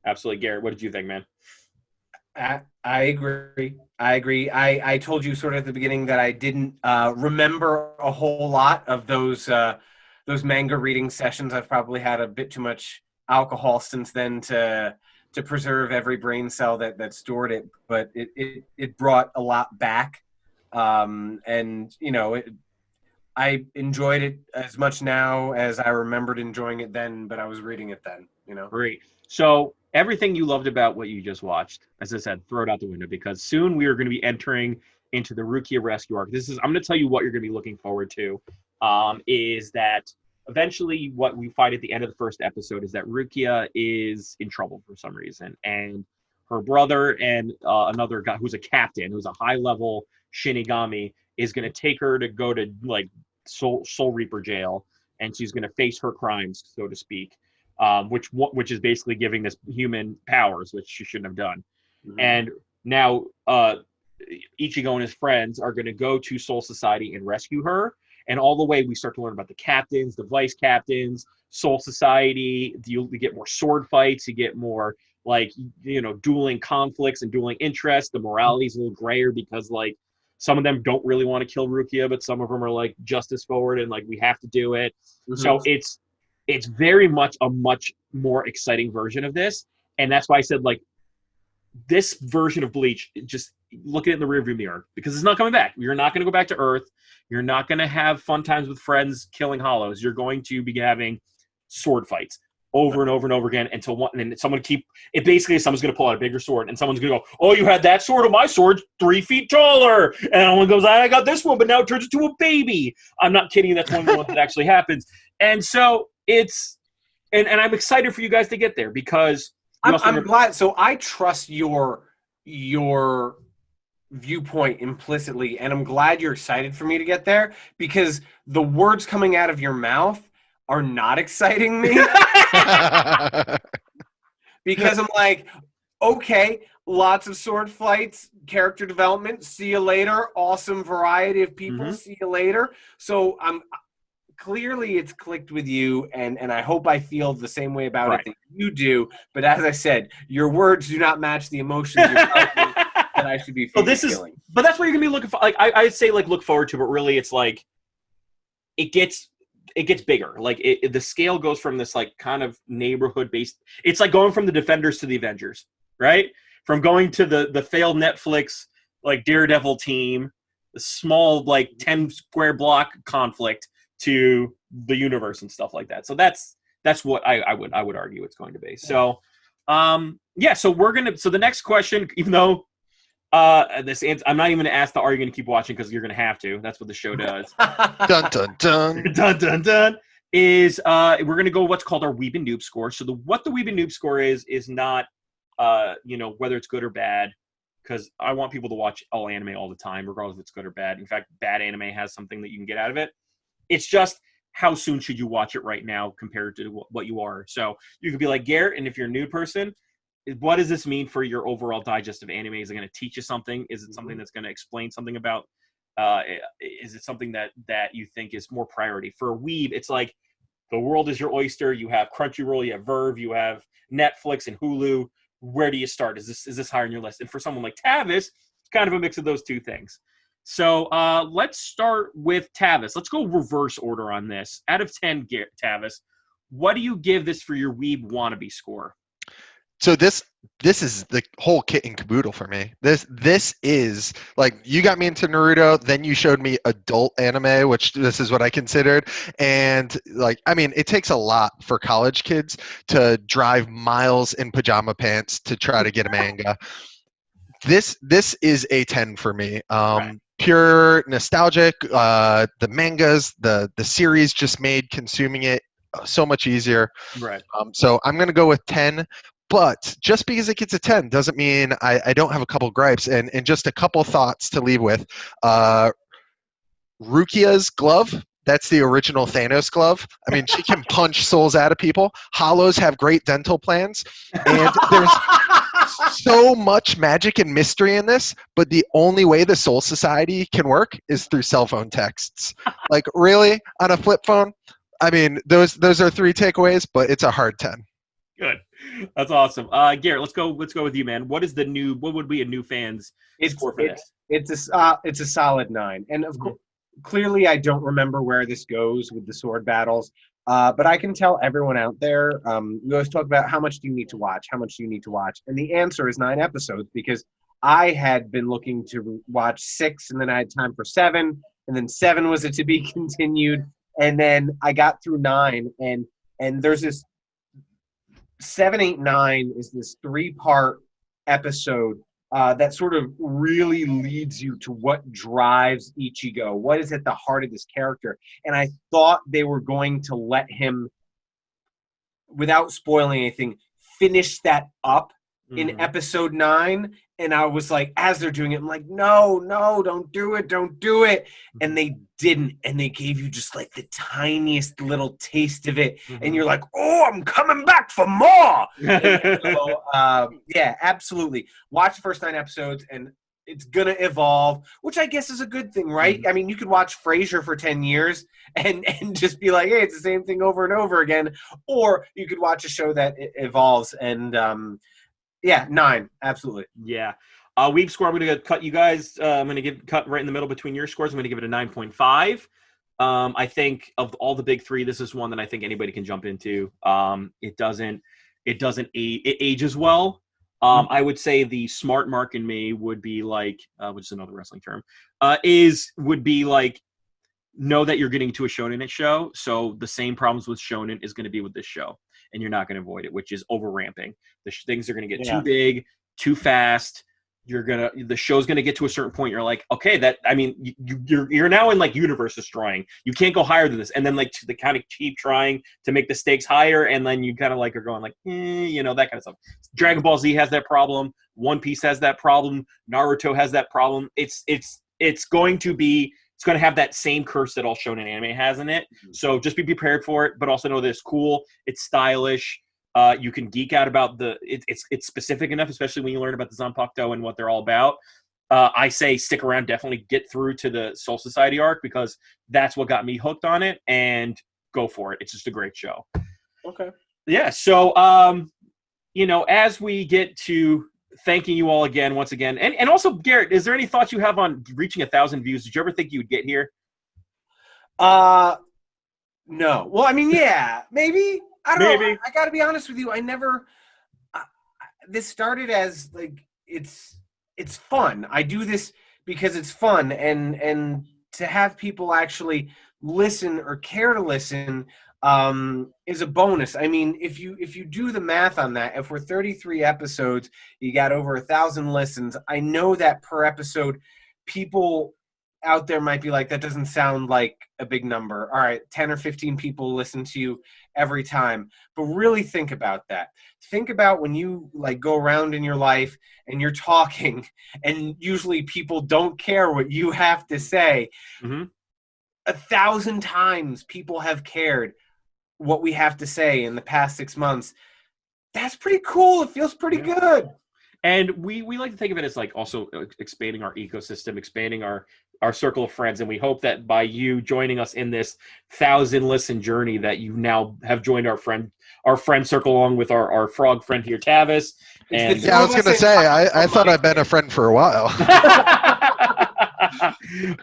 Absolutely. Garrett, what did you think, man? I agree. I told you sort of at the beginning that I didn't remember a whole lot of those manga reading sessions. I've probably had a bit too much alcohol since then to preserve every brain cell that stored it. But it brought a lot back, and you know, I enjoyed it as much now as I remembered enjoying it then. But I was reading it then, you know. Great. So everything you loved about what you just watched, as I said, throw it out the window, because soon we are going to be entering into the Rukia rescue arc. I'm going to tell you what you're going to be looking forward to. Is that eventually what we find at the end of the first episode is that Rukia is in trouble for some reason, and her brother and another guy who's a captain, who's a high-level Shinigami, is going to take her to go to like Soul Reaper jail, and she's going to face her crimes, so to speak. Which is basically giving this human powers, which she shouldn't have done. Mm-hmm. And now Ichigo and his friends are going to go to Soul Society and rescue her. And all the way we start to learn about the captains, the vice captains, Soul Society. You get more sword fights. You get more like, you know, dueling conflicts and dueling interests. The morality is a little grayer because like Some of them don't really want to kill Rukia, but some of them are like justice forward and like we have to do it. Mhm. So it's very much a much more exciting version of this, and that's why I said like this version of Bleach, just look at it in the rearview mirror because it's not coming back. You're not going to go back to Earth. You're not going to have fun times with friends killing hollows. You're going to be having sword fights over and over and over again until one, and then someone basically someone's going to pull out a bigger sword and someone's going to go, oh, you had that sword, or my sword's 3 feet taller. And one goes, I got this one, but now it turns into a baby. I'm not kidding. That's one of the ones that actually happens. And so it's, and I'm excited for you guys to get there because I'm glad. So I trust your viewpoint implicitly, and I'm glad you're excited for me to get there because the words coming out of your mouth are not exciting me. Because I'm like, okay, lots of sword fights, character development, see you later, awesome variety of people, see you later. So I'm clearly it's clicked with you, and I hope I feel the same way about it that you do. But as I said, your words do not match the emotions you're telling me that I should be feeling. But that's what you're gonna be looking for. Like I'd say, like look forward to, but really, it's like it gets bigger. Like the scale goes from this like kind of neighborhood based. It's like going from the Defenders to the Avengers, right? From going to the failed Netflix like Daredevil team, the small like 10 square block conflict to the universe and stuff like that. So that's what I would argue it's going to be. So so the next question, even though I'm not even gonna ask are you gonna keep watching because you're gonna have to. That's what the show does. Dun dun dun. Dun dun dun. Is we're gonna go what's called our Weeb and Noob score. So what the Weeb and Noob score is not whether it's good or bad, because I want people to watch all anime all the time, regardless if it's good or bad. In fact, bad anime has something that you can get out of it. It's just how soon should you watch it right now compared to what you are. So you could be like Garrett, and if you're a new person, what does this mean for your overall digest of anime? Is it going to teach you something? Is it something that's going to explain something about? Is it something that you think is more priority? For a weeb, it's like the world is your oyster. You have Crunchyroll, you have Verve, you have Netflix and Hulu. Where do you start? Is this higher on your list? And for someone like Tavis, it's kind of a mix of those two things. So let's start with Tavis. Let's go reverse order on this. Out of 10, Tavis, what do you give this for your Weeb wannabe score? So this is the whole kit and caboodle for me. This is like, you got me into Naruto, then you showed me adult anime, which this is what I considered. And like, I mean, it takes a lot for college kids to drive miles in pajama pants to try to get a manga. This is a 10 for me. Pure nostalgic. The mangas, the series just made consuming it so much easier. Right. So I'm gonna go with 10. But just because it gets a 10 doesn't mean I don't have a couple gripes. And just a couple thoughts to leave with. Rukia's glove, that's the original Thanos glove. I mean, she can punch souls out of people. Hollows have great dental plans. And there's so much magic and mystery in this, but the only way the Soul Society can work is through cell phone texts. Like, really? On a flip phone? I mean, those are 3 takeaways, but it's a hard 10. Good. That's awesome. Garrett, let's go with you, man. What would be a new fan's score for this? It's a solid 9. And of course, clearly I don't remember where this goes with the sword battles. But I can tell everyone out there, we always talk about how much do you need to watch? How much do you need to watch? And the answer is 9 episodes, because I had been looking to watch 6, and then I had time for 7, and then 7 was a to be continued, and then I got through 9, and there's this 7, 8, 9 is this 3-part episode that sort of really leads you to what drives Ichigo, what is at the heart of this character. And I thought they were going to let him, without spoiling anything, finish that up in episode 9. And I was like, as they're doing it, I'm like, no, don't do it. And they didn't. And they gave you just like the tiniest little taste of it. And you're like, oh, I'm coming back for more. So, yeah, absolutely. Watch the first 9 episodes, and it's going to evolve, which I guess is a good thing, right? I mean, you could watch Frasier for 10 years and just be like, hey, it's the same thing over and over again. Or you could watch a show that evolves, and yeah, 9, absolutely. Yeah. Weeb score, I'm going to cut you guys. I'm going to cut right in the middle between your scores. I'm going to give it a 9.5. I think of all the big three, this is one that I think anybody can jump into. It doesn't age, it ages well. I would say the smart mark in me would be like, which is another wrestling term, would be like, know that you're getting to a shonen show. So the same problems with shonen is going to be with this show, and you're not going to avoid it, which is over ramping. Things are going to get too big, too fast. The show's gonna get to a certain point. You're like, okay, you're now in like universe destroying. You can't go higher than this, and then like the kind of keep trying to make the stakes higher, and then you kind of like are going like, that kind of stuff. Dragon Ball Z has that problem. One Piece has that problem. Naruto has that problem. It's going to have that same curse that all shonen anime has in it. So just be prepared for it, but also know that it's cool. It's stylish. You can geek out about it's specific enough, especially when you learn about the Zanpakuto and what they're all about. I say stick around, definitely get through to the Soul Society arc, because that's what got me hooked on it, and go for it. It's just a great show. Okay. Yeah. So, as we get to thanking you all again, once again, and also Garrett, is there any thoughts you have on reaching 1,000 views? Did you ever think you would get here? No. Well, I mean, yeah, maybe. I don't know. I got to be honest with you. This started as like, it's fun. I do this because it's fun, and to have people actually listen or care to listen is a bonus. I mean, if you do the math on that, if we're 33 episodes, you got over 1,000 listens. I know that per episode, people out there might be like, that doesn't sound like a big number. All right, 10 or 15 people listen to you every time. But really think about that. Think about when you like go around in your life and you're talking, and usually people don't care what you have to say. 1,000 times people have cared what we have to say in the past 6 months. That's pretty cool. It feels pretty good. And we like to think of it as like also expanding our ecosystem, expanding our circle of friends. And we hope that by you joining us in this 1,000 listen journey, that you now have joined our friend circle, along with our frog friend here, Tavis. And I was going to say, I thought I'd been a friend for a while.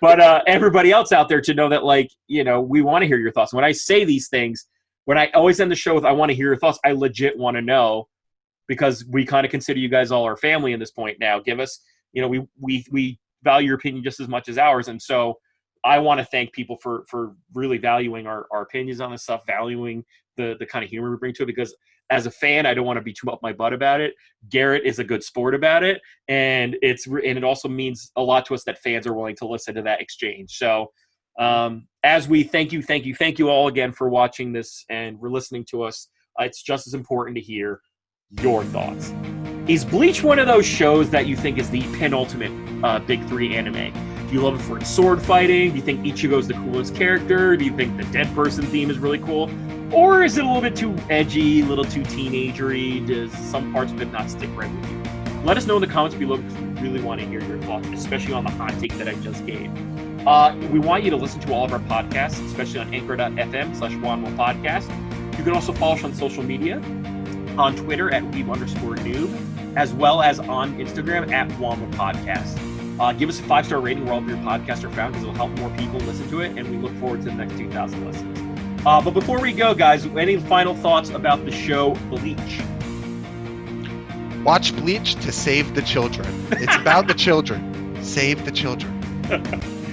But everybody else out there to know that, like, we want to hear your thoughts. When I say these things, when I always end the show with, I want to hear your thoughts, I legit want to know, because we kind of consider you guys all our family at this point now. Give us, we value your opinion just as much as ours. And so I want to thank people for really valuing our opinions on this stuff, valuing the kind of humor we bring to it, because as a fan, I don't want to be too up my butt about it. Garrett is a good sport about it. And it also means a lot to us that fans are willing to listen to that exchange. So as we thank you all again for watching this and for listening to us, it's just as important to hear your thoughts. Is Bleach one of those shows that you think is the penultimate big three anime? Do you love it for its sword fighting? Do you think Ichigo's the coolest character? Do you think the dead person theme is really cool? Or is it a little bit too edgy, a little too teenagery? Does some parts of it not stick right with you? Let us know in the comments below, because we really want to hear your thoughts, especially on the hot take that I just gave. We want you to listen to all of our podcasts, especially on anchor.fm/wanwapodcast. You can also follow us on social media, on Twitter at Weeb_noob, as well as on Instagram at wanwapodcast. Give us a 5-star rating wherever your podcasts are found, because it'll help more people listen to it, and we look forward to the next 2,000 listens. But before we go, guys, any final thoughts about the show Bleach? Watch Bleach to save the children. It's about the children. Save the children.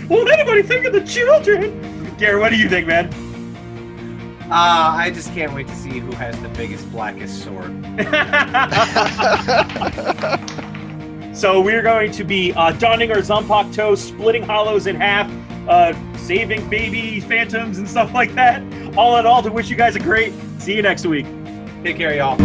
Won't anybody think of the children? Gary, what do you think, man? I just can't wait to see who has the biggest, blackest sword. So we're going to be donning our Zanpakuto, splitting hollows in half, saving baby phantoms and stuff like that. All in all, to wish you guys a great. See you next week. Take care, y'all.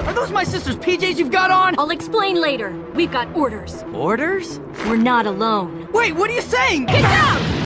Are those my sister's PJs you've got on? I'll explain later. We've got orders. Orders? We're not alone. Wait, what are you saying? Get down!